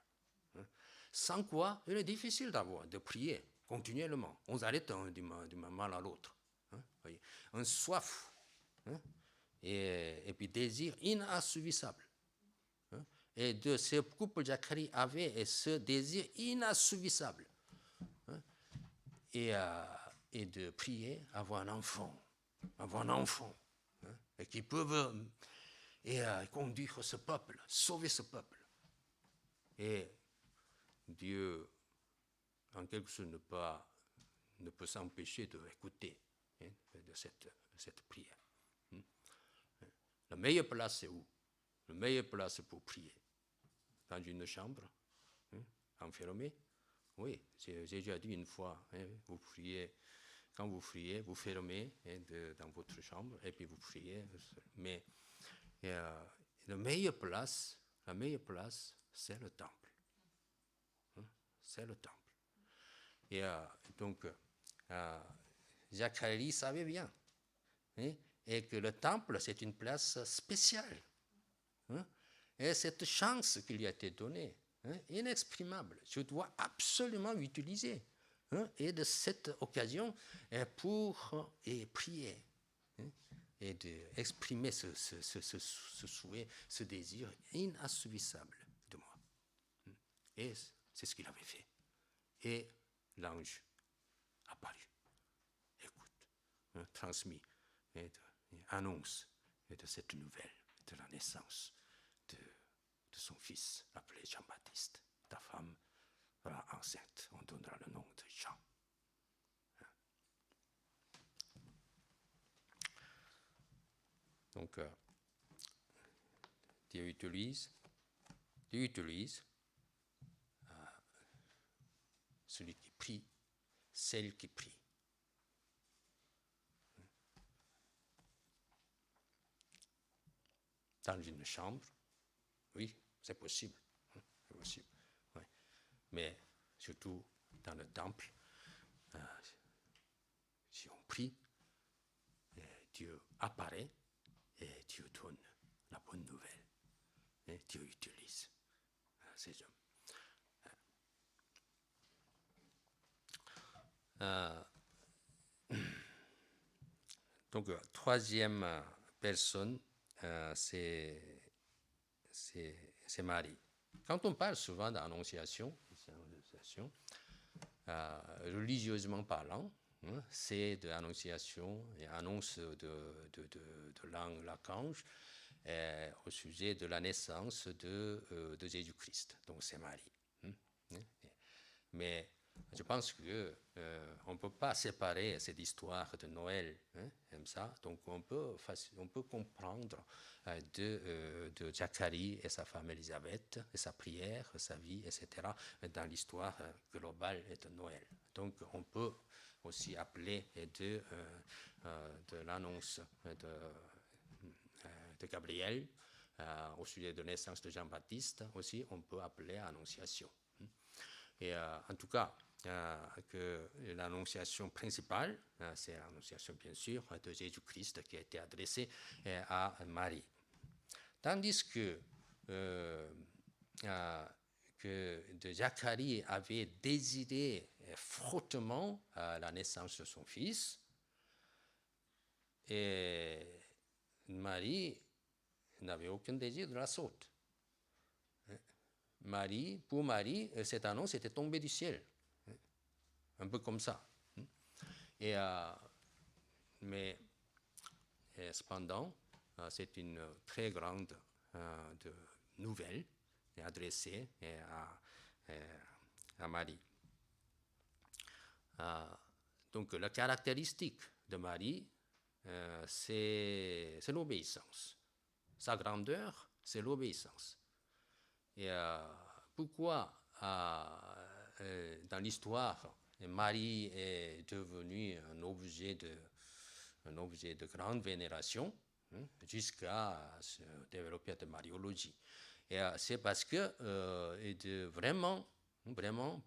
S2: Sans quoi, il est difficile de prier continuellement. On s'arrête d'un moment à l'autre. Voyez. Une soif hein, et puis désir inassouvissable. Hein, et de ce couple, Zacharie avait ce désir inassouvissable. Hein, et de prier, avoir un enfant, hein, et qui peuvent conduire ce peuple, sauver ce peuple. Et Dieu, en quelque sorte, ne peut s'empêcher d'écouter, hein, de cette prière. La meilleure place, c'est où? La meilleure place pour prier? Dans une chambre, hein, enfermée? Oui, j'ai déjà dit une fois, hein, vous priez, quand vous priez, vous fermez, hein, dans votre chambre et puis vous priez. Mais la meilleure place, c'est le temple. Hein, c'est le temple. Et donc, Zacharie savait bien, hein, et que le temple, c'est une place spéciale. Hein, et cette chance qui lui a été donnée, hein, inexprimable, je dois absolument l'utiliser, hein, et de cette occasion pour prier, hein, et d'exprimer ce souhait, ce désir inassouvissable de moi. Et c'est ce qu'il avait fait. Et l'ange apparu, écoute, hein, transmis, et annonce de cette nouvelle, de la naissance de son fils, appelé Jean-Baptiste. Ta femme sera enceinte, on donnera le nom de Jean. Donc, Dieu utilise celui qui prie, celle qui prie. Dans une chambre, oui, c'est possible. C'est possible, oui. Mais surtout dans le temple, si on prie, Dieu apparaît et Dieu donne la bonne nouvelle. Et Dieu utilise ces hommes. Donc, troisième personne, c'est Marie. Quand on parle souvent d'annonciation, religieusement parlant, hein, c'est de l'annonciation et annonce de l'archange au sujet de la naissance de Jésus-Christ. Donc c'est Marie. Mais je pense qu'on ne peut pas séparer cette histoire de Noël, hein, comme ça. Donc on peut comprendre de Zacharie et sa femme Élisabeth, et sa prière, sa vie, etc., dans l'histoire globale de Noël. Donc on peut aussi appeler de l'annonce de Gabriel au sujet de la naissance de Jean-Baptiste, aussi on peut appeler annonciation. Et en tout cas, que l'annonciation principale, c'est l'annonciation bien sûr de Jésus-Christ qui a été adressée à Marie. Tandis que Zacharie avait désiré fortement la naissance de son fils, et Marie n'avait aucun désir de la sorte. Pour Marie, cette annonce était tombée du ciel, un peu comme ça. Mais cependant, c'est une très grande nouvelle adressée à Marie. Donc la caractéristique de Marie, c'est l'obéissance. Sa grandeur, c'est l'obéissance. Et pourquoi dans l'histoire, Marie est devenue un objet de grande vénération, hein, jusqu'à se développer de Mariologie. Et c'est parce que vraiment,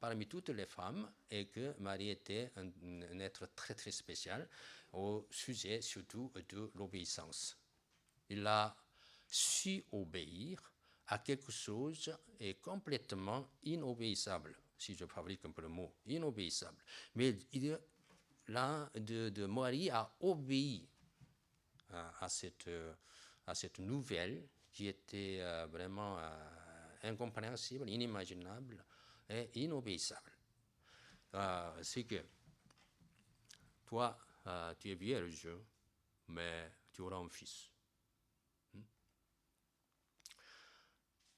S2: parmi toutes les femmes, et que Marie était un être très très spécial au sujet surtout de l'obéissance. Il a su obéir à quelque chose est complètement inobéissable, si je fabrique un peu le mot, inobéissable. Mais Marie a obéi à cette nouvelle qui était vraiment incompréhensible, inimaginable et inobéissable. C'est que toi, tu es vierge, mais tu auras un fils.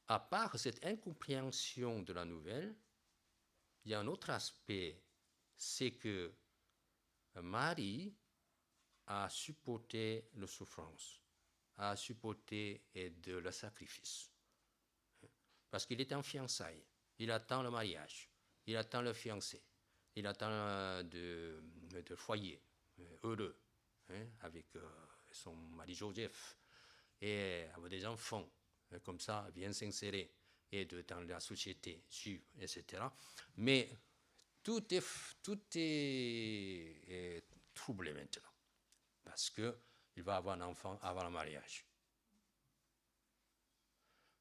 S2: À part cette incompréhension de la nouvelle, il y a un autre aspect, c'est que Marie a supporté la souffrance, a supporté de le sacrifice. Parce qu'il est en fiançailles, il attend le mariage, il attend le fiancé, il attend de foyer heureux, avec son mari Joseph, et avec des enfants, comme ça, bien s'insérer, et dans la société juive, etc. Mais tout est troublé maintenant, parce qu'il va avoir un enfant avant le mariage.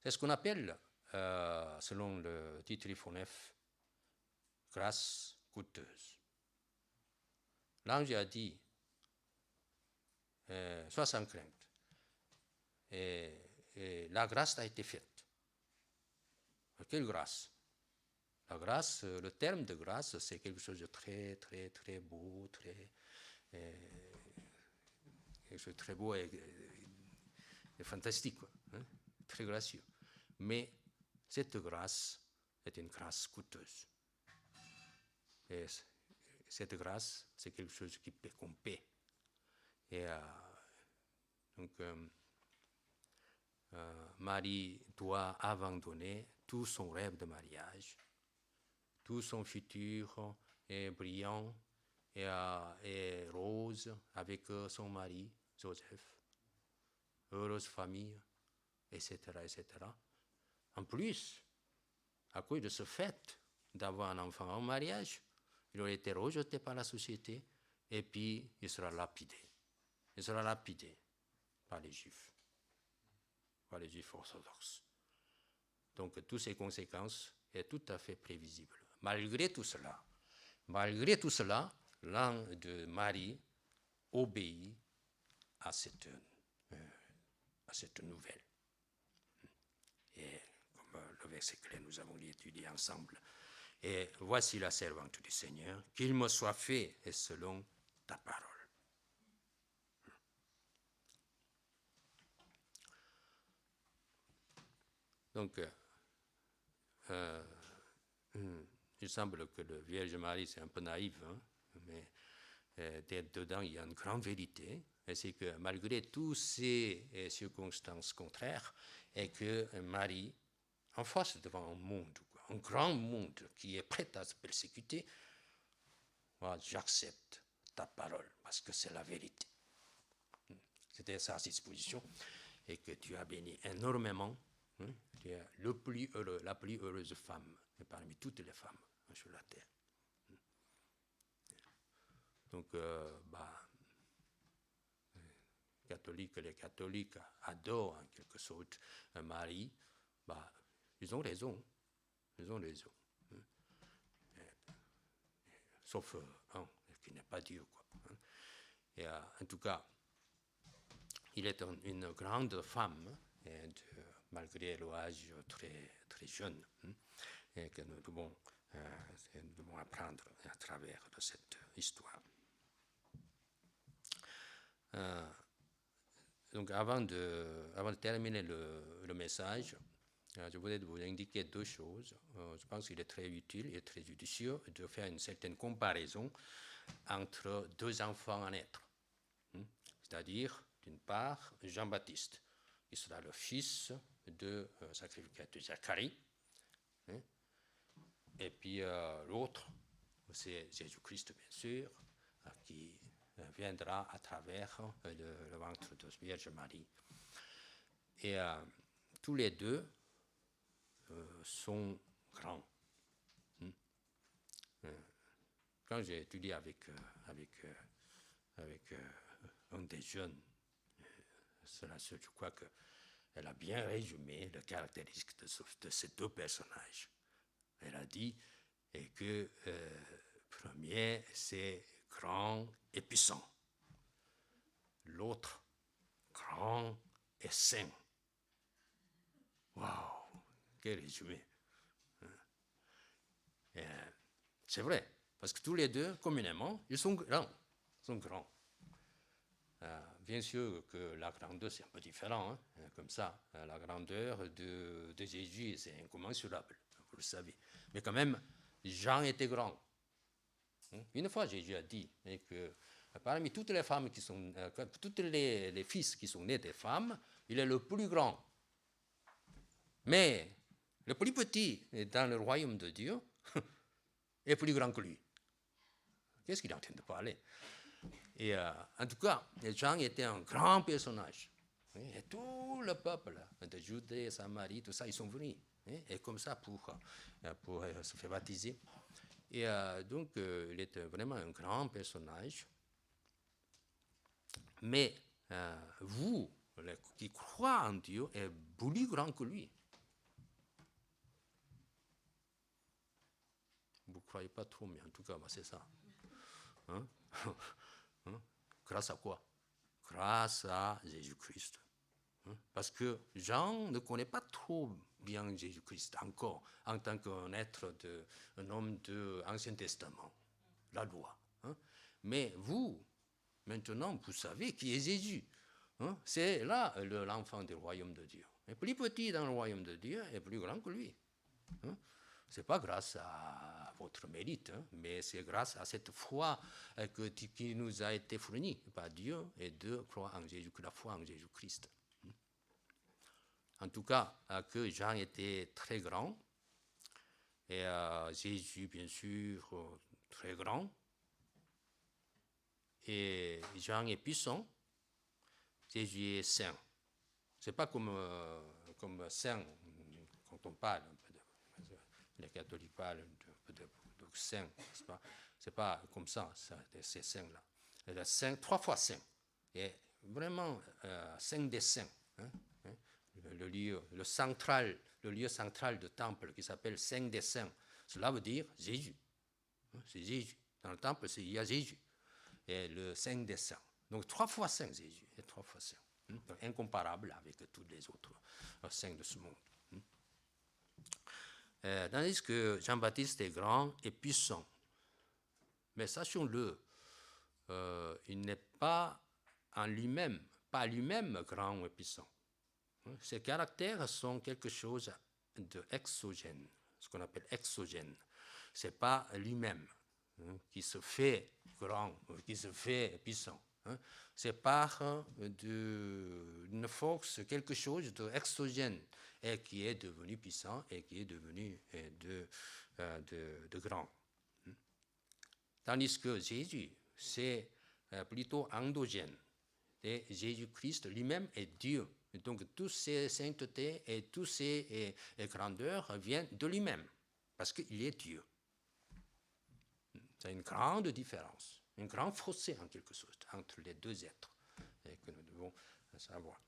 S2: C'est ce qu'on appelle, selon le titre Trifonef, grâce coûteuse. L'ange a dit, sois sans crainte, et la grâce a été faite. Quelle grâce? La grâce, le terme de grâce, c'est quelque chose de très, très, très beau, quelque chose de très beau et fantastique, quoi, très gracieux. Mais cette grâce est une grâce coûteuse. Et cette grâce, c'est quelque chose qu'on paie. Et donc, Marie doit abandonner tout son rêve de mariage, tout son futur est brillant et rose avec son mari, Joseph, heureuse famille, etc., etc. En plus, à cause de ce fait d'avoir un enfant en mariage, il aurait été rejeté par la société et puis il sera lapidé. Il sera lapidé par les Juifs orthodoxes. Donc, toutes ces conséquences sont tout à fait prévisibles. Malgré tout cela, l'ange de Marie obéit à cette nouvelle. Et comme le verset que nous avons étudié ensemble, et voici la servante du Seigneur, qu'il me soit fait selon ta parole. Donc, il semble que le Vierge Marie, c'est un peu naïf, mais dedans, il y a une grande vérité, et c'est que malgré toutes ces circonstances contraires, et que Marie, en face devant un monde, un grand monde qui est prêt à se persécuter, voilà, j'accepte ta parole, parce que c'est la vérité. C'était ça à sa disposition, et que tu as béni énormément. Tu es la plus heureuse femme parmi toutes les femmes sur la terre. Donc, les catholiques adorent en quelque sorte Marie. Ils ont raison. Sauf un qui n'est pas Dieu, quoi. Et en tout cas, il est une grande femme, malgré l'âge très, très jeune, et que nous devons apprendre à travers de cette histoire. Donc, avant de terminer le message, je voudrais vous indiquer deux choses. Je pense qu'il est très utile et très judicieux de faire une certaine comparaison entre deux enfants à naître. C'est-à-dire, d'une part, Jean-Baptiste, qui sera le fils de sacrificateur Zacharie, et puis l'autre, c'est Jésus-Christ, bien sûr, qui viendra à travers le ventre de Vierge Marie. Et tous les deux sont grands. Quand j'ai étudié avec un des jeunes, je crois qu'elle a bien résumé les caractéristiques de ces deux personnages. Elle a dit que premier, c'est grand et puissant. L'autre, grand et saint. Waouh, quel résumé. C'est vrai, parce que tous les deux, communément, ils sont grands. Bien sûr que la grandeur, c'est un peu différent, hein, comme ça. La grandeur de Jésus, c'est incommensurable, vous le savez. Mais quand même, Jean était grand. Une fois, Jésus a dit que parmi toutes les femmes qui sont, toutes les fils qui sont nés des femmes, il est le plus grand. Mais le plus petit dans le royaume de Dieu est plus grand que lui. Qu'est-ce qu'il est en train de parler? Et en tout cas, Jean était un grand personnage. Et tout le peuple de Judée, Samarie, tout ça, ils sont venus. Et comme ça pour se faire baptiser. Et donc, il était vraiment un grand personnage. Mais vous, qui croyez en Dieu, êtes plus grand que lui. Vous ne croyez pas trop, mais en tout cas, c'est ça. Hein? Grâce à quoi? Grâce à Jésus-Christ. Parce que Jean ne connaît pas trop bien Jésus-Christ encore en tant qu'un être, un homme de l'Ancien Testament, la loi. Mais vous, maintenant, vous savez qui est Jésus. C'est là l'enfant du royaume de Dieu. Et plus petit dans le royaume de Dieu et plus grand que lui. Ce n'est pas grâce à votre mérite, mais c'est grâce à cette foi qui nous a été fournie par Dieu et de croire en Jésus, la foi en Jésus-Christ. En tout cas, que Jean était très grand, et Jésus, bien sûr, très grand, et Jean est puissant, Jésus est saint. Ce n'est pas comme saint, quand on parle, les catholiques parlent de saint, c'est pas comme ça, ces saints-là. Le saint, 3 fois saint, et vraiment saint des saints. Le lieu central du temple qui s'appelle Saint des Saints, cela veut dire Jésus. C'est Jésus. Dans le temple, il y a Jésus. Et le Saint des Saints. Donc 3 fois Saint Jésus, et 3 fois Saint. Donc, incomparable avec tous les autres saints de ce monde. Tandis que Jean-Baptiste est grand et puissant. Mais sachons-le, il n'est pas en lui-même, pas lui-même grand et puissant. Ces caractères sont quelque chose d'exogène, ce qu'on appelle exogène. Ce n'est pas lui-même qui se fait grand, qui se fait puissant. C'est par une force, quelque chose d'exogène, et qui est devenu puissant et qui est devenu de grand. Tandis que Jésus, c'est plutôt endogène. Et Jésus-Christ lui-même est Dieu. Et donc, toutes ces saintetés et toutes ces grandeurs viennent de lui-même, parce qu'il est Dieu. C'est une grande différence, un grand fossé en quelque sorte entre les deux êtres et que nous devons savoir.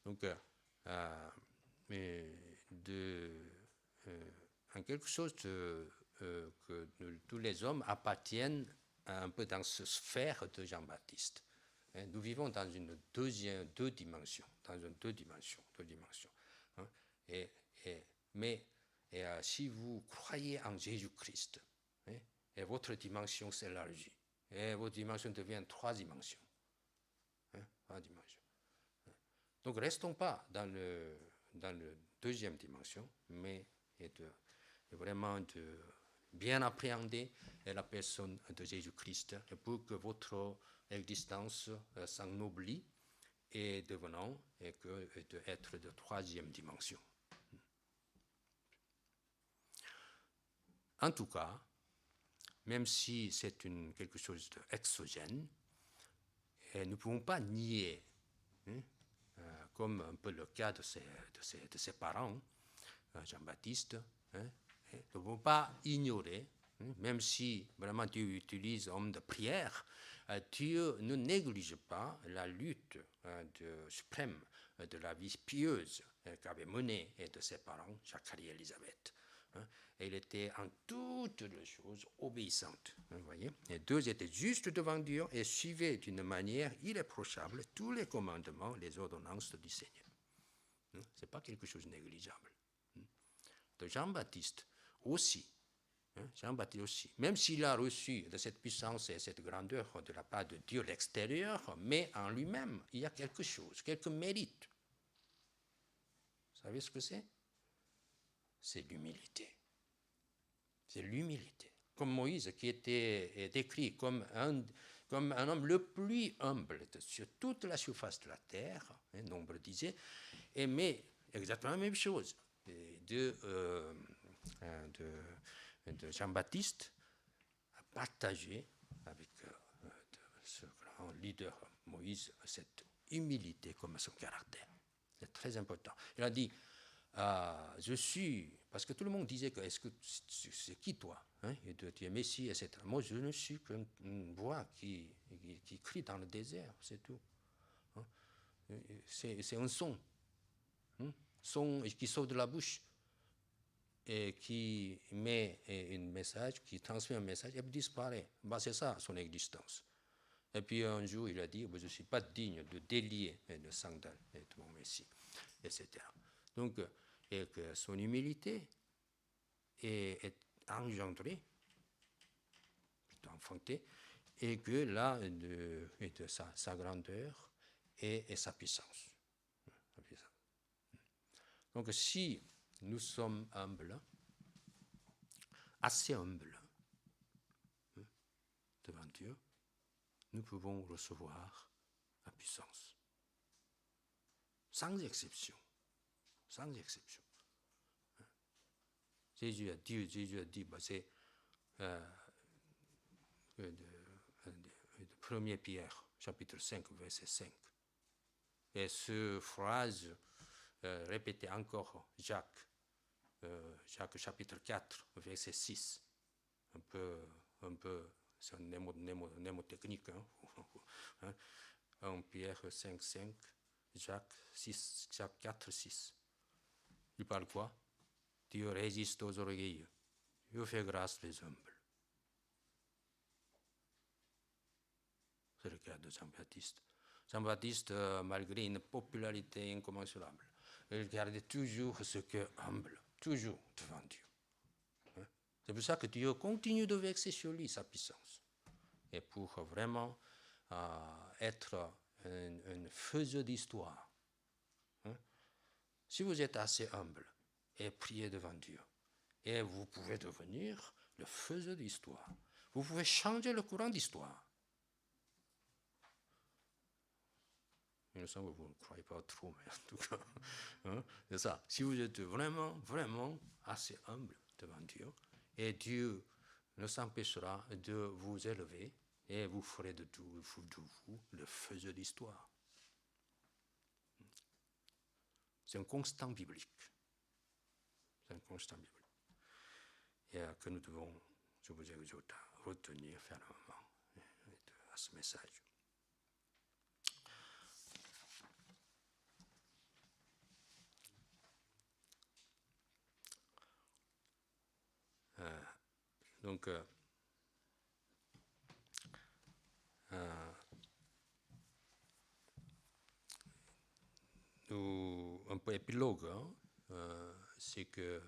S2: Donc, en quelque sorte que tous les hommes appartiennent un peu dans cette sphère de Jean-Baptiste. Nous vivons dans une deux dimensions. Mais si vous croyez en Jésus-Christ, et votre dimension s'élargit, et votre dimension devient 3 dimensions. 3 dimensions. Donc, restons pas dans le deuxième dimension, mais vraiment de bien appréhender la personne de Jésus-Christ pour que votre existence s'ennoblit et devenant d'être de 3e dimension. En tout cas, même si c'est quelque chose d'exogène, nous ne pouvons pas nier, comme un peu le cas de ses parents, Jean-Baptiste, nous ne pouvons pas ignorer, même si vraiment Dieu utilise homme de prière, Dieu ne néglige pas la lutte suprême de la vie pieuse qu'avaient menée de ses parents, Zacharie et Élisabeth. Hein, et il était en toutes les choses obéissante. Vous voyez, les deux étaient juste devant Dieu et suivaient d'une manière irréprochable tous les commandements, les ordonnances du Seigneur. Ce n'est pas quelque chose de négligeable. De Jean-Baptiste aussi. Jean-Baptiste aussi, même s'il a reçu de cette puissance et cette grandeur de la part de Dieu l'extérieur, mais en lui-même, il y a quelque chose, quelques mérites. Vous savez ce que c'est? C'est l'humilité. C'est l'humilité. Comme Moïse, qui était décrit comme un homme le plus humble sur toute la surface de la terre, Nombre disait, mais exactement la même chose de Jean-Baptiste a partagé avec ce grand leader Moïse cette humilité comme son caractère. C'est très important. Il a dit, je suis, parce que tout le monde disait que est-ce que c'est qui toi, et tu es Messie, etc. Moi, je ne suis qu'une voix qui crie dans le désert, c'est tout. C'est un son qui sort de la bouche et qui met un message, qui transmet un message et puis disparaît. C'est ça son existence. Et puis un jour, il a dit, je ne suis pas digne de délier le sandal de mon Messie, etc. Donc, et que son humilité est engendrée, plutôt enfantée, et que là, de sa grandeur et sa puissance. Donc, si nous sommes humbles, assez humbles devant Dieu, nous pouvons recevoir la puissance. Sans exception. Sans exception. Jésus a dit, c'est de 1 Pierre, chapitre 5, verset 5. Et cette phrase répétée encore, Jacques, chapitre 4, verset 6. Un peu, c'est un mnémotechnique. 1 Pierre 5, 5, Jacques 4, 6. Il parle quoi? Dieu résiste aux orgueilleux. Dieu fait grâce aux humbles. C'est le cas de Jean-Baptiste. Jean-Baptiste, malgré une popularité incommensurable, il gardait toujours ce que humble, toujours devant Dieu. C'est pour ça que Dieu continue de vexer sur lui sa puissance. Et pour vraiment être un faiseur d'histoire, si vous êtes assez humble et priez devant Dieu, et vous pouvez devenir le faiseur d'histoire. Vous pouvez changer le courant d'histoire. Il me semble que vous ne croyez pas trop, mais en tout cas, c'est ça. Si vous êtes vraiment, vraiment assez humble devant Dieu, et Dieu ne s'empêchera de vous élever, et vous ferez de vous le faiseur d'histoire. C'est un constant biblique. C'est un constant biblique. Et que nous devons, je vous exhorte à retenir fermement à ce message. Donc, un peu épilogue, c'est que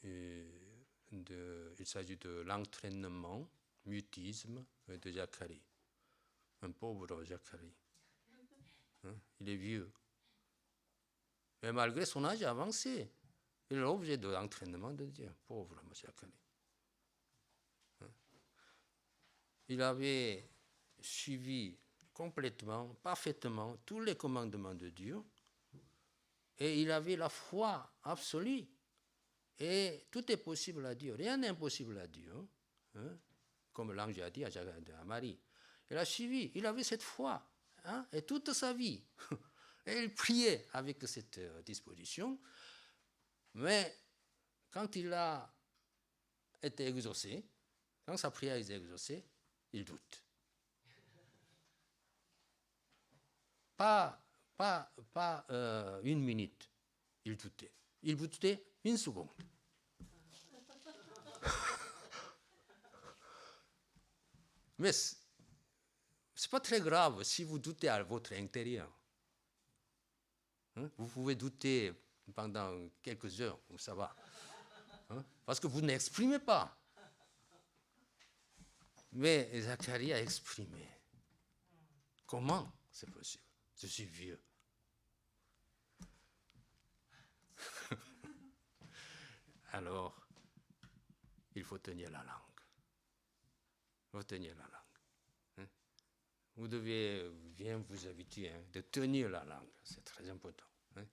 S2: il s'agit de l'entraînement, mutisme de Zacharie. Un pauvre Zacharie. Il est vieux. Et malgré son âge avancé, il est l'objet de l'entraînement de Dieu. Pauvre Zacharie. Il avait suivi complètement, parfaitement tous les commandements de Dieu et il avait la foi absolue. Et tout est possible à Dieu, rien n'est impossible à Dieu, comme l'ange a dit à Marie. Il a suivi, il avait cette foi, et toute sa vie. Et il priait avec cette disposition, mais quand il a été exaucé, quand sa prière a été exaucée, il doute. Pas une minute, il doutait. Il doutait Une seconde. Mais ce n'est pas très grave si vous doutez à votre intérieur. Hein? Vous pouvez douter pendant quelques heures, ça va. Hein? Parce que vous n'exprimez pas. Mais Zacharie a exprimé. Comment c'est possible? Je suis vieux. Alors, il faut tenir la langue. Il faut tenir la langue. Hein? Vous devez bien vous habituer de tenir la langue. C'est très important. Hein?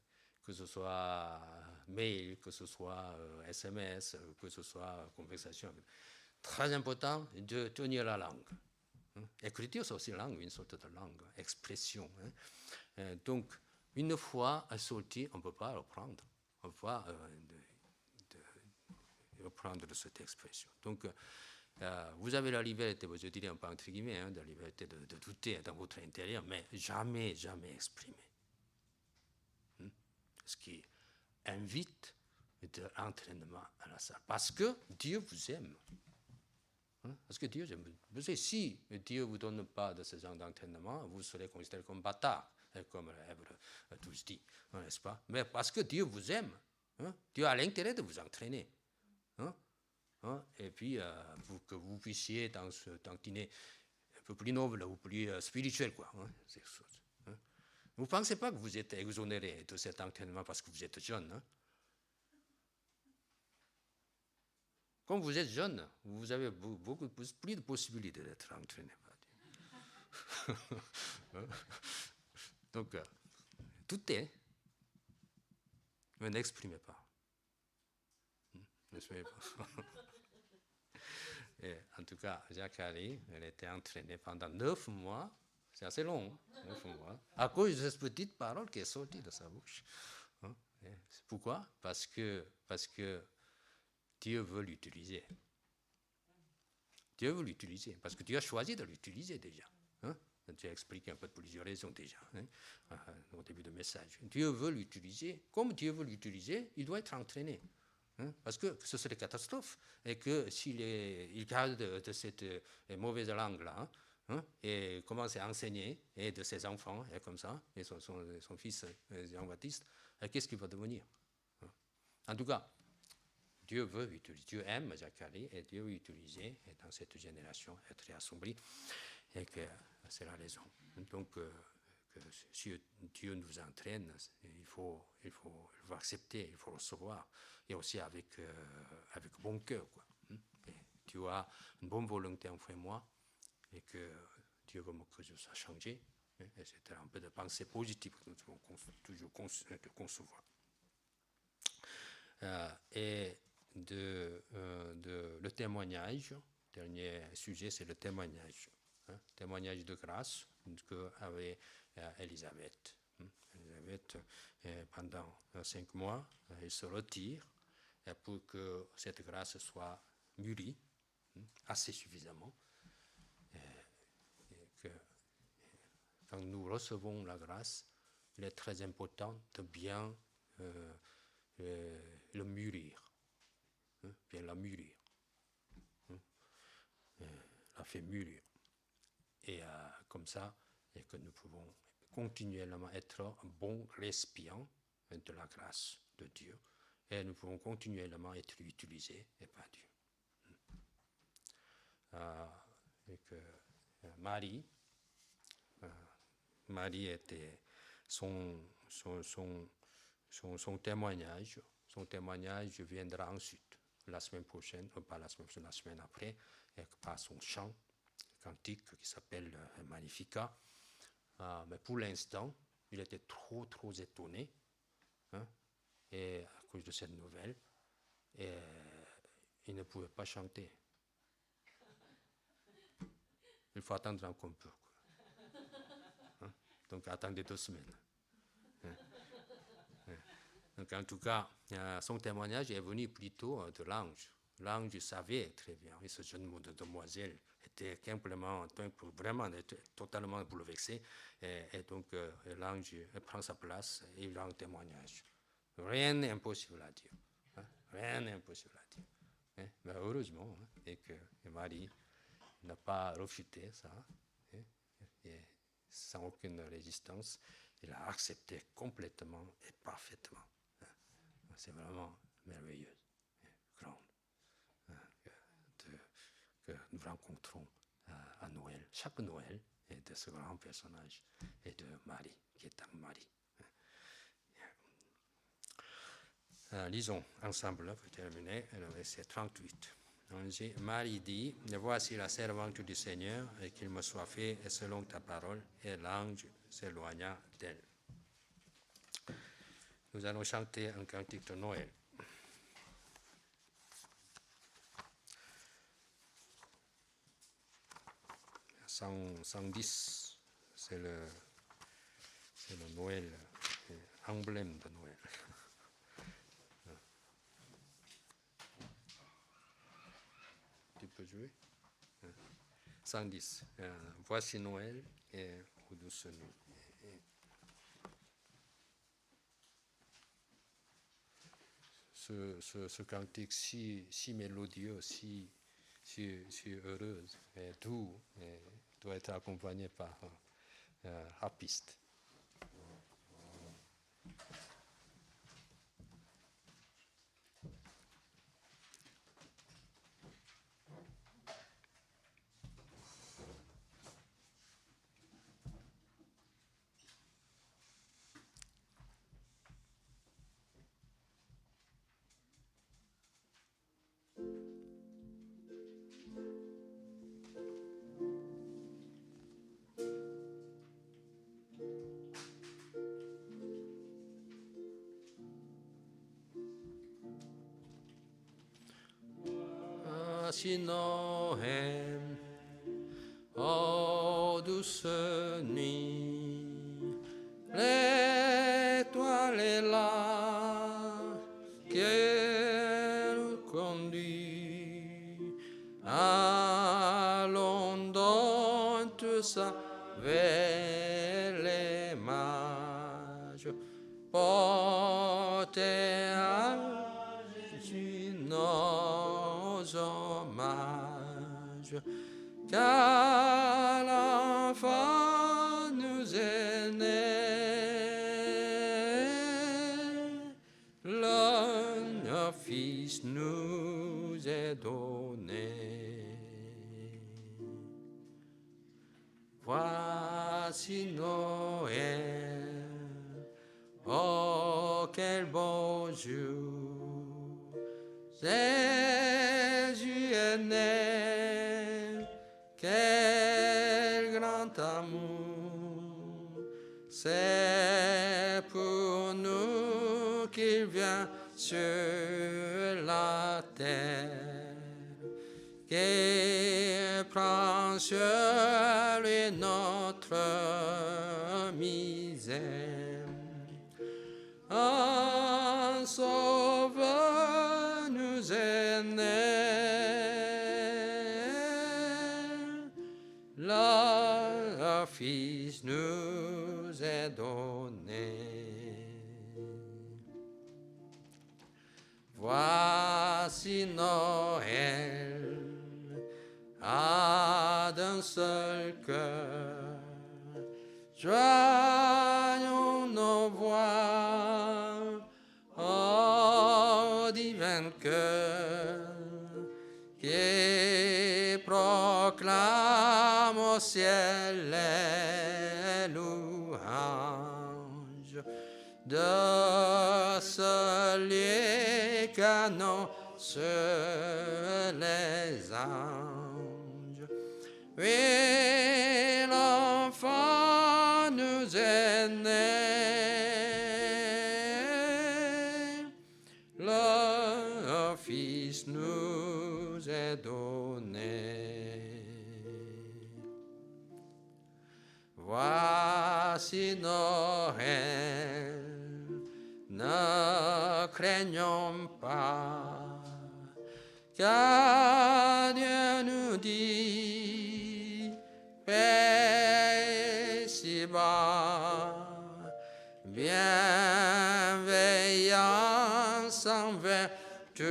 S2: Que ce soit mail, que ce soit SMS, que ce soit conversation. Très important de tenir la langue. Écriture, c'est aussi langue, une sorte de langue, expression. Hein. Donc, une fois sorti, on ne peut pas reprendre. On ne peut pas reprendre cette expression. Donc, vous avez la liberté, je dirais un peu entre guillemets, hein, la liberté de douter dans votre intérieur, mais jamais, jamais exprimer. Ce qui invite de l'entraînement à la salle. Parce que Dieu vous aime. Parce que Dieu, vous savez, si Dieu ne vous donne pas de ce genre d'entraînement, vous serez considéré comme bâtard, comme Hébreux tous dit, n'est-ce pas? Mais parce que Dieu vous aime, hein, Dieu a l'intérêt de vous entraîner. Et puis, que vous puissiez tantiner un peu plus noble ou plus spirituel, quoi. Vous ne pensez pas que vous êtes exonéré de cet entraînement parce que vous êtes jeune, hein? Comme vous êtes jeune, vous avez beaucoup plus de possibilités d'être entraîné par Dieu. Donc, tout est, mais n'exprimez pas. N'exprimez pas. Et en tout cas, Zacharie, elle était entraînée pendant 9 mois. C'est assez long, 9 mois, à cause de cette petite parole qui est sortie de sa bouche. Pourquoi? Parce que Dieu veut l'utiliser. Dieu veut l'utiliser, parce que Dieu a choisi de l'utiliser déjà. Hein? Tu as expliqué un peu de plusieurs raisons déjà, hein, au début du message. Dieu veut l'utiliser. Comme Dieu veut l'utiliser, il doit être entraîné. Hein? Parce que ce serait catastrophe. Et que s'il garde de cette mauvaise langue-là, hein, et commence à enseigner, et de ses enfants, et comme ça, et son fils Jean-Baptiste, qu'est-ce qu'il va devenir? En tout cas, Dieu veut utiliser, Dieu aime Zacharie et Dieu veut utiliser, et dans cette génération, être assombri, et que c'est la raison. Donc, que si Dieu nous entraîne, il faut accepter, il faut recevoir, et aussi avec bon cœur, quoi. Et tu as une bonne volonté en moi, et que Dieu veut que je sois changé, et c'est un peu de pensée positive que nous devons toujours concevoir. Et le témoignage, dernier sujet, c'est le témoignage. Témoignage de grâce qu'avait Élisabeth. Élisabeth, pendant 5 mois, elle se retire pour que cette grâce soit mûrie assez suffisamment. Et que, quand nous recevons la grâce, il est très important de bien le mûrir. Bien la mûrir, la fait mûrir. Et comme ça, et que nous pouvons continuellement être un bon récipient de la grâce de Dieu. Et nous pouvons continuellement être utilisés par Dieu. Et que Marie était son témoignage. Son témoignage viendra ensuite, la semaine prochaine, pas la semaine prochaine, la semaine après, et par son chant cantique qui s'appelle Magnificat. Mais pour l'instant, il était trop étonné, hein, et à cause de cette nouvelle, et il ne pouvait pas chanter. Il faut attendre encore un peu. Hein? Donc attendez 2 semaines. Hein? Donc en tout cas, son témoignage est venu plutôt de l'ange. L'ange savait très bien, et ce jeune demoiselle était simplement, vraiment totalement bouleversé, et donc l'ange prend sa place et il rend témoignage. Rien n'est impossible à Dieu. Hein? Rien n'est impossible à Dieu. Mais heureusement, et que Marie n'a pas refuté ça, et sans aucune résistance, il a accepté complètement et parfaitement. C'est vraiment merveilleux, grand, que nous rencontrons à Noël, chaque Noël, et de ce grand personnage et de Marie, qui est un Marie. Lisons ensemble pour terminer le verset 38. On dit, Marie dit, voici la servante du Seigneur, et qu'il me soit fait selon ta parole, et l'ange s'éloigna d'elle. Nous allons chanter un cantique de Noël. 110, c'est le Noël, emblème de Noël. Tu peux jouer 110. Voici Noël et aux douces nuits. Ce cantique si mélodieux, si heureuse et doux, et doit être accompagné par un harpiste. Voici Noël, ô douce nuit, l'étoile est là, qu'elle conduit. Allons donc tous avec les mages, porter à Jésus nos hommages, car l'enfant nous est né, l'un fils nous est donné. Voici Noël, oh quel beau jour, Jésus est né, quel grand amour, c'est pour nous qu'il vient sur la terre, qu'il prend sur lui notre misère. Un sauveur nous est né, le Fils nous est donné. Voici Noël, à d'un seul cœur, joignons nos voix, ô divin cœur, qui proclame au ciel les louanges de celui qu'annoncent les anges. Oui, l'enfant nous est né, le Fils nous est donné. Voici Noël, ne craignons pas, car Dieu nous dit, paix ici-bas, bienveillance envers tous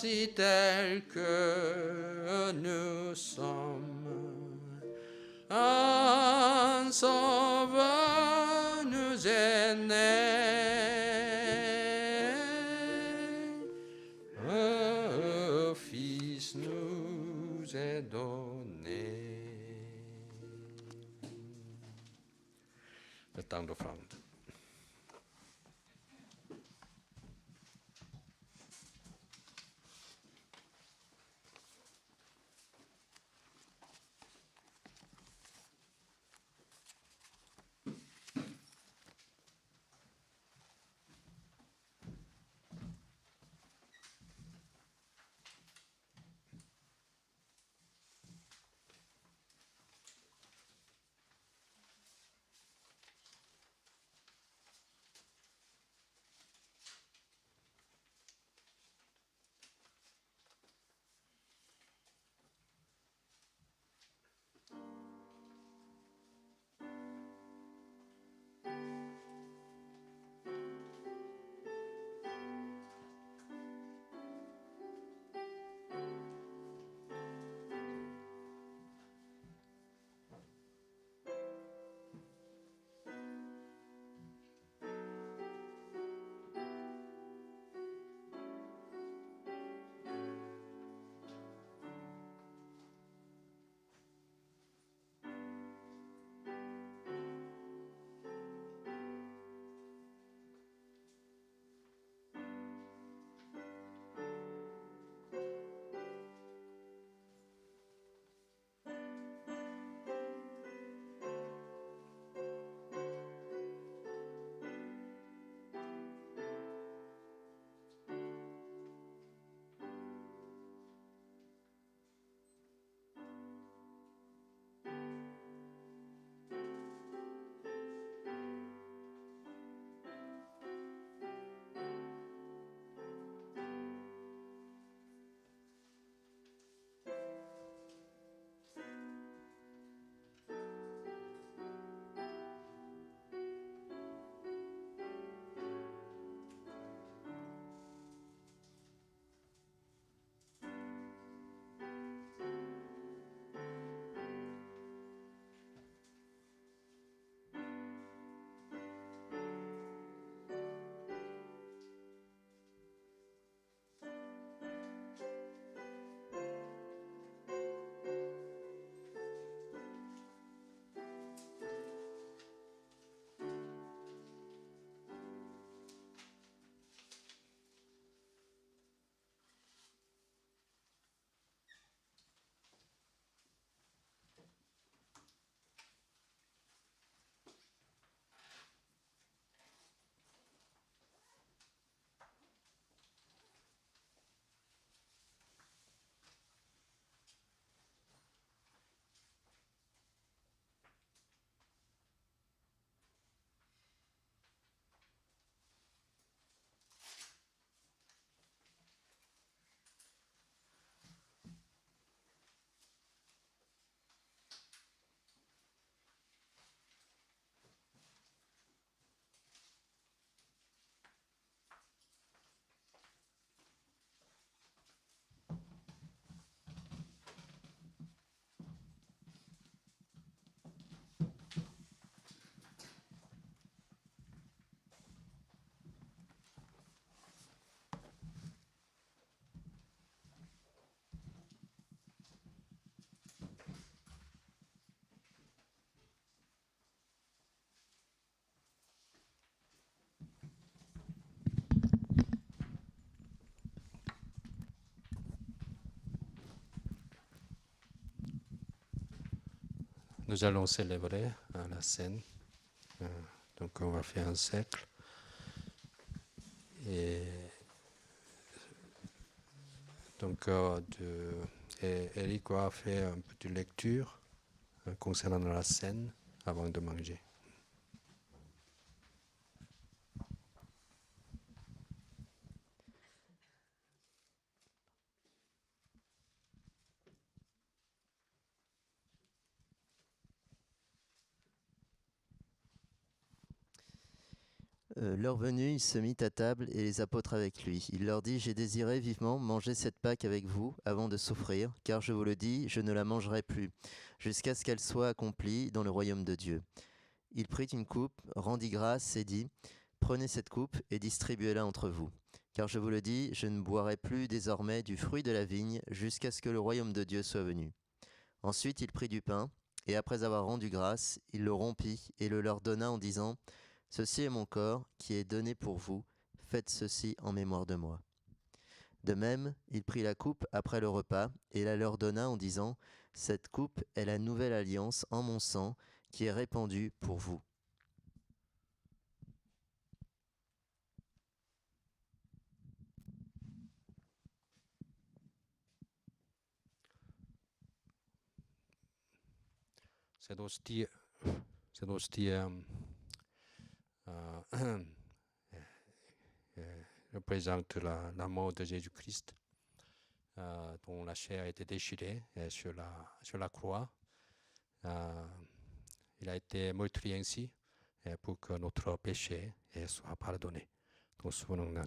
S2: voici tel que nous sommes. Un sauveur nous est né, un fils nous est donné. Le temps d'offrande. Nous allons célébrer la scène. Donc on va faire un cercle. Et donc Eric va faire une petite lecture concernant la scène avant de manger.
S4: L'heure venue, il se mit à table et les apôtres avec lui. Il leur dit, j'ai désiré vivement manger cette Pâque avec vous avant de souffrir, car je vous le dis, je ne la mangerai plus, jusqu'à ce qu'elle soit accomplie dans le royaume de Dieu. Il prit une coupe, rendit grâce et dit, prenez cette coupe et distribuez-la entre vous. Car je vous le dis, je ne boirai plus désormais du fruit de la vigne, jusqu'à ce que le royaume de Dieu soit venu. Ensuite il prit du pain, et après avoir rendu grâce, il le rompit et le leur donna en disant, ceci est mon corps qui est donné pour vous, faites ceci en mémoire de moi. De même, il prit la coupe après le repas et la leur donna en disant, cette coupe est la nouvelle alliance en mon sang qui est répandue pour vous.
S2: Cette hostie, représente la mort de Jésus-Christ, dont la chair a été déchirée sur la croix. Il a été meurtri ainsi pour que notre péché soit pardonné. Donc, souvenons-nous.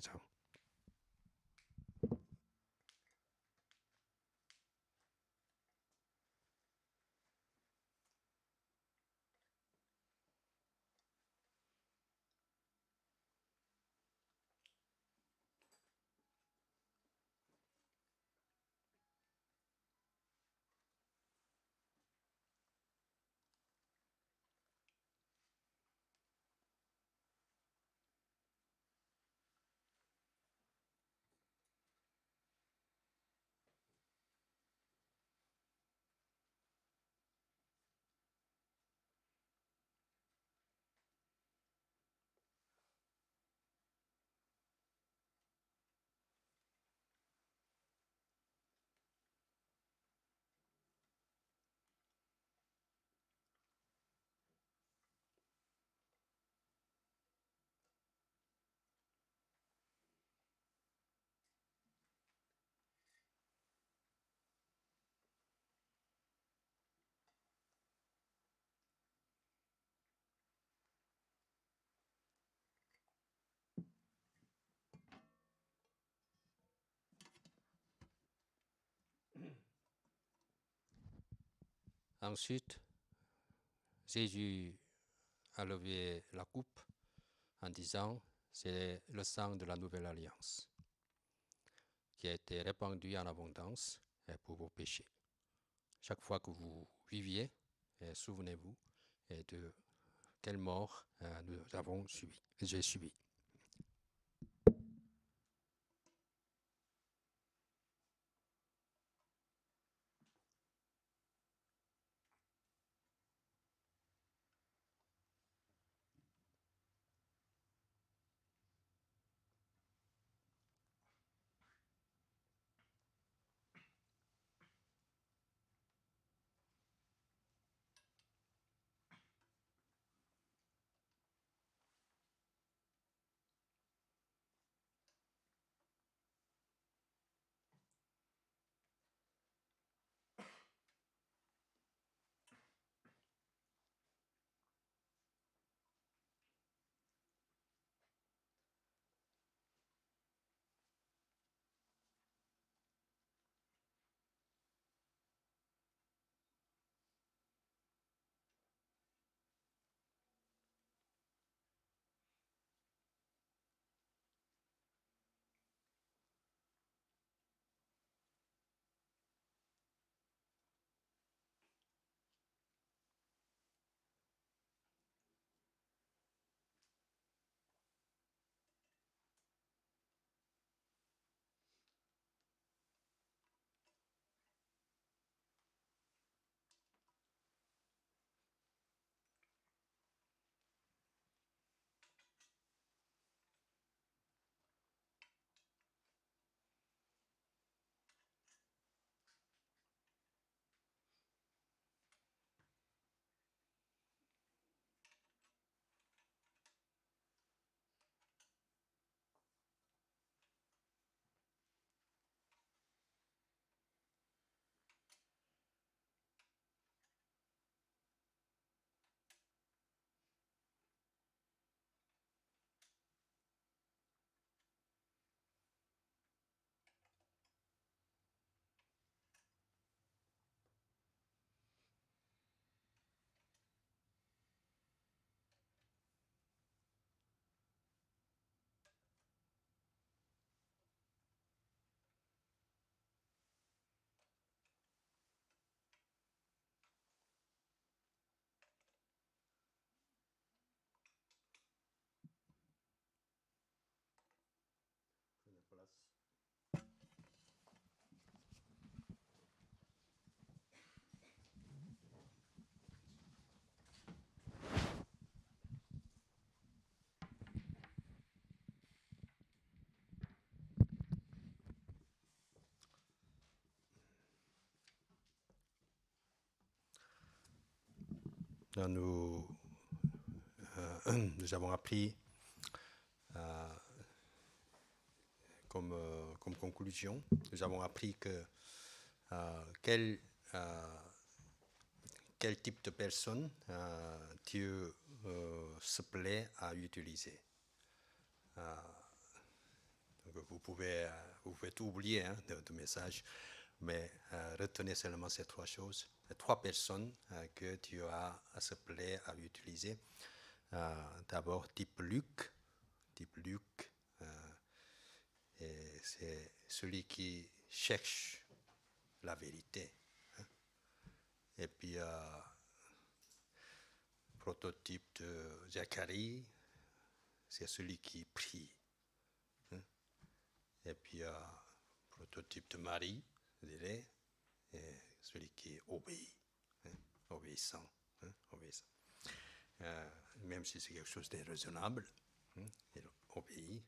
S2: Ensuite, Jésus a levé la coupe en disant, c'est le sang de la nouvelle alliance qui a été répandu en abondance pour vos péchés. Chaque fois que vous viviez, souvenez-vous de quelle mort j'ai subi. nous avons appris comme conclusion, nous avons appris que quel type de personne Dieu se plaît à utiliser. Donc vous pouvez tout oublier de message, mais retenez seulement ces trois choses. Les trois personnes que Dieu se plaît à utiliser. D'abord, type Luc. Et c'est celui qui cherche la vérité. Et puis, prototype de Zacharie, c'est celui qui prie. Et puis, prototype de Marie, je dirais, et celui qui obéit, obéissant. Même si c'est quelque chose de raisonnable, il obéit.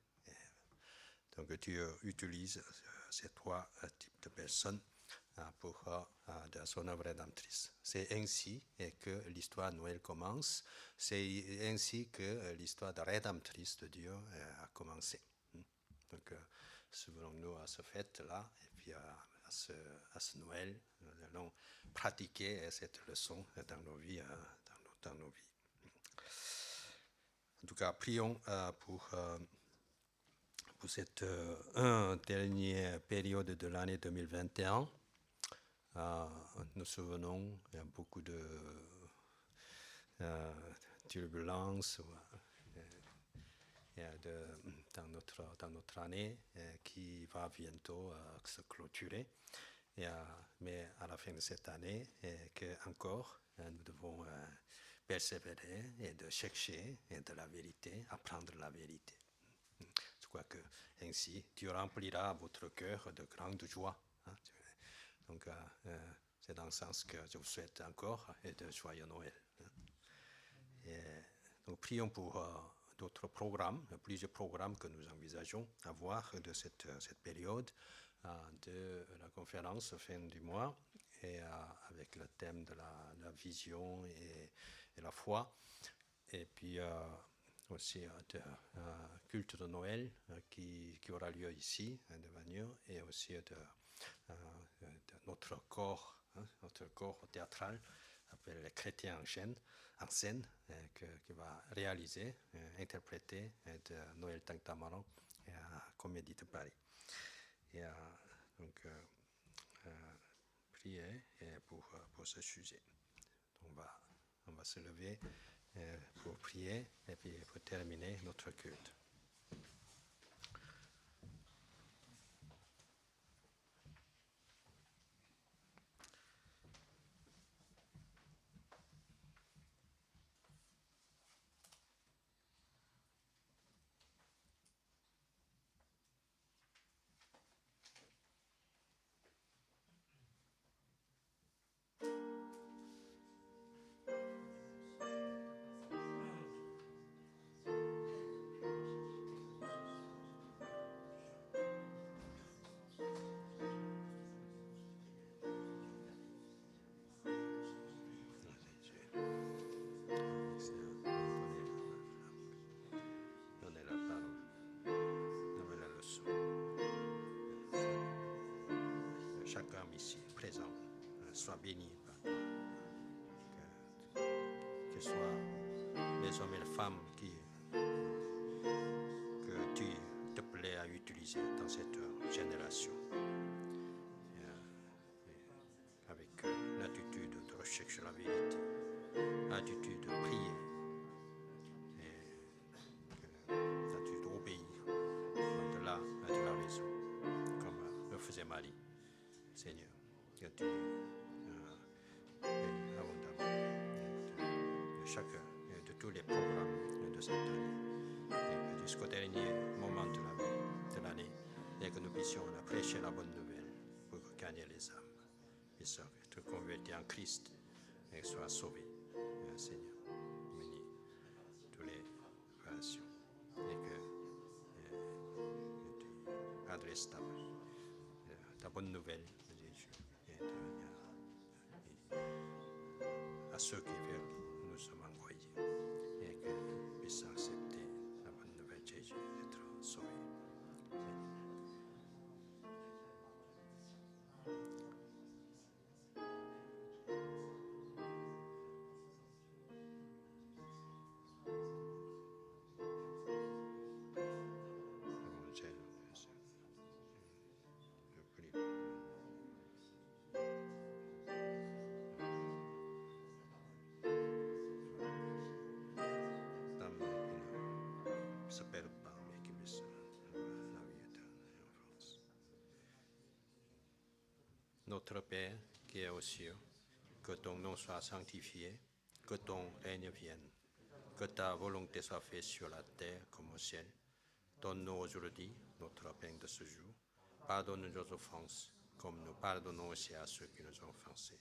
S2: Donc Dieu utilise ces trois types de personnes pour de son œuvre rédemptrice. C'est ainsi que l'histoire de Noël commence. C'est ainsi que l'histoire de rédemptrice de Dieu a commencé. Donc souvenons-nous à ce fête-là et puis à ce Noël. Nous allons pratiquer cette leçon dans nos vies. Dans nos vies. En tout cas, prions pour cette dernière période de l'année 2021. Nous souvenons, il y a beaucoup de turbulences dans notre année qui va bientôt se clôturer. Mais à la fin de cette année, encore, nous devons persévérer et de chercher de la vérité, apprendre la vérité. Je crois que ainsi, Dieu remplira votre cœur de grande joie. Donc, c'est dans ce sens que je vous souhaite encore et de joyeux Noël. Donc, prions pour d'autres programmes, plusieurs programmes que nous envisageons avoir de cette période de la conférence fin du mois et avec le thème de la vision et la foi. Et puis aussi de culte de Noël qui aura lieu ici de Vagnon et aussi de notre corps théâtral appelé les Chrétiens en scène qui va réaliser, interpréter de Noël Tantamaran et à Comédie de Paris. Et donc prier pour ce sujet. On va se lever pour prier et puis pour terminer notre culte. Chacun ici présent soit béni par toi. Que ce soit les hommes et les femmes que tu te plais à utiliser dans cette génération. Avec l'attitude de rechercher la vérité, l'attitude de prier, et l'attitude d'obéir au-delà de la raison, comme le faisait Marie. Seigneur, que tu abondamment de chacun et de tous les programmes de cette année, et que jusqu'au dernier moment de l'année, et que nous puissions prêcher la bonne nouvelle pour gagner les âmes, et être convertis en Christ et soient sauvés. Seigneur, bénis toutes les relations et que tu adresses ta bonne nouvelle de Jésus et à ceux qui veulent nous se perd pas, mais qui puisse la vie éternelle en France. Notre Père qui est aux cieux, que ton nom soit sanctifié, que ton règne vienne, que ta volonté soit faite sur la terre comme au ciel. Donne-nous aujourd'hui notre pain de ce jour. Pardonne nos offenses, comme nous pardonnons aussi à ceux qui nous ont offensés.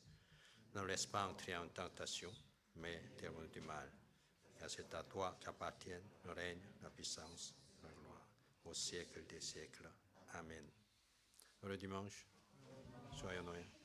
S2: Ne laisse pas entrer en tentation, mais délivre-nous du mal. Car c'est à toi qu'appartiennent le règne, la puissance, la gloire, au siècle des siècles. Amen. Le dimanche, soyons Noël.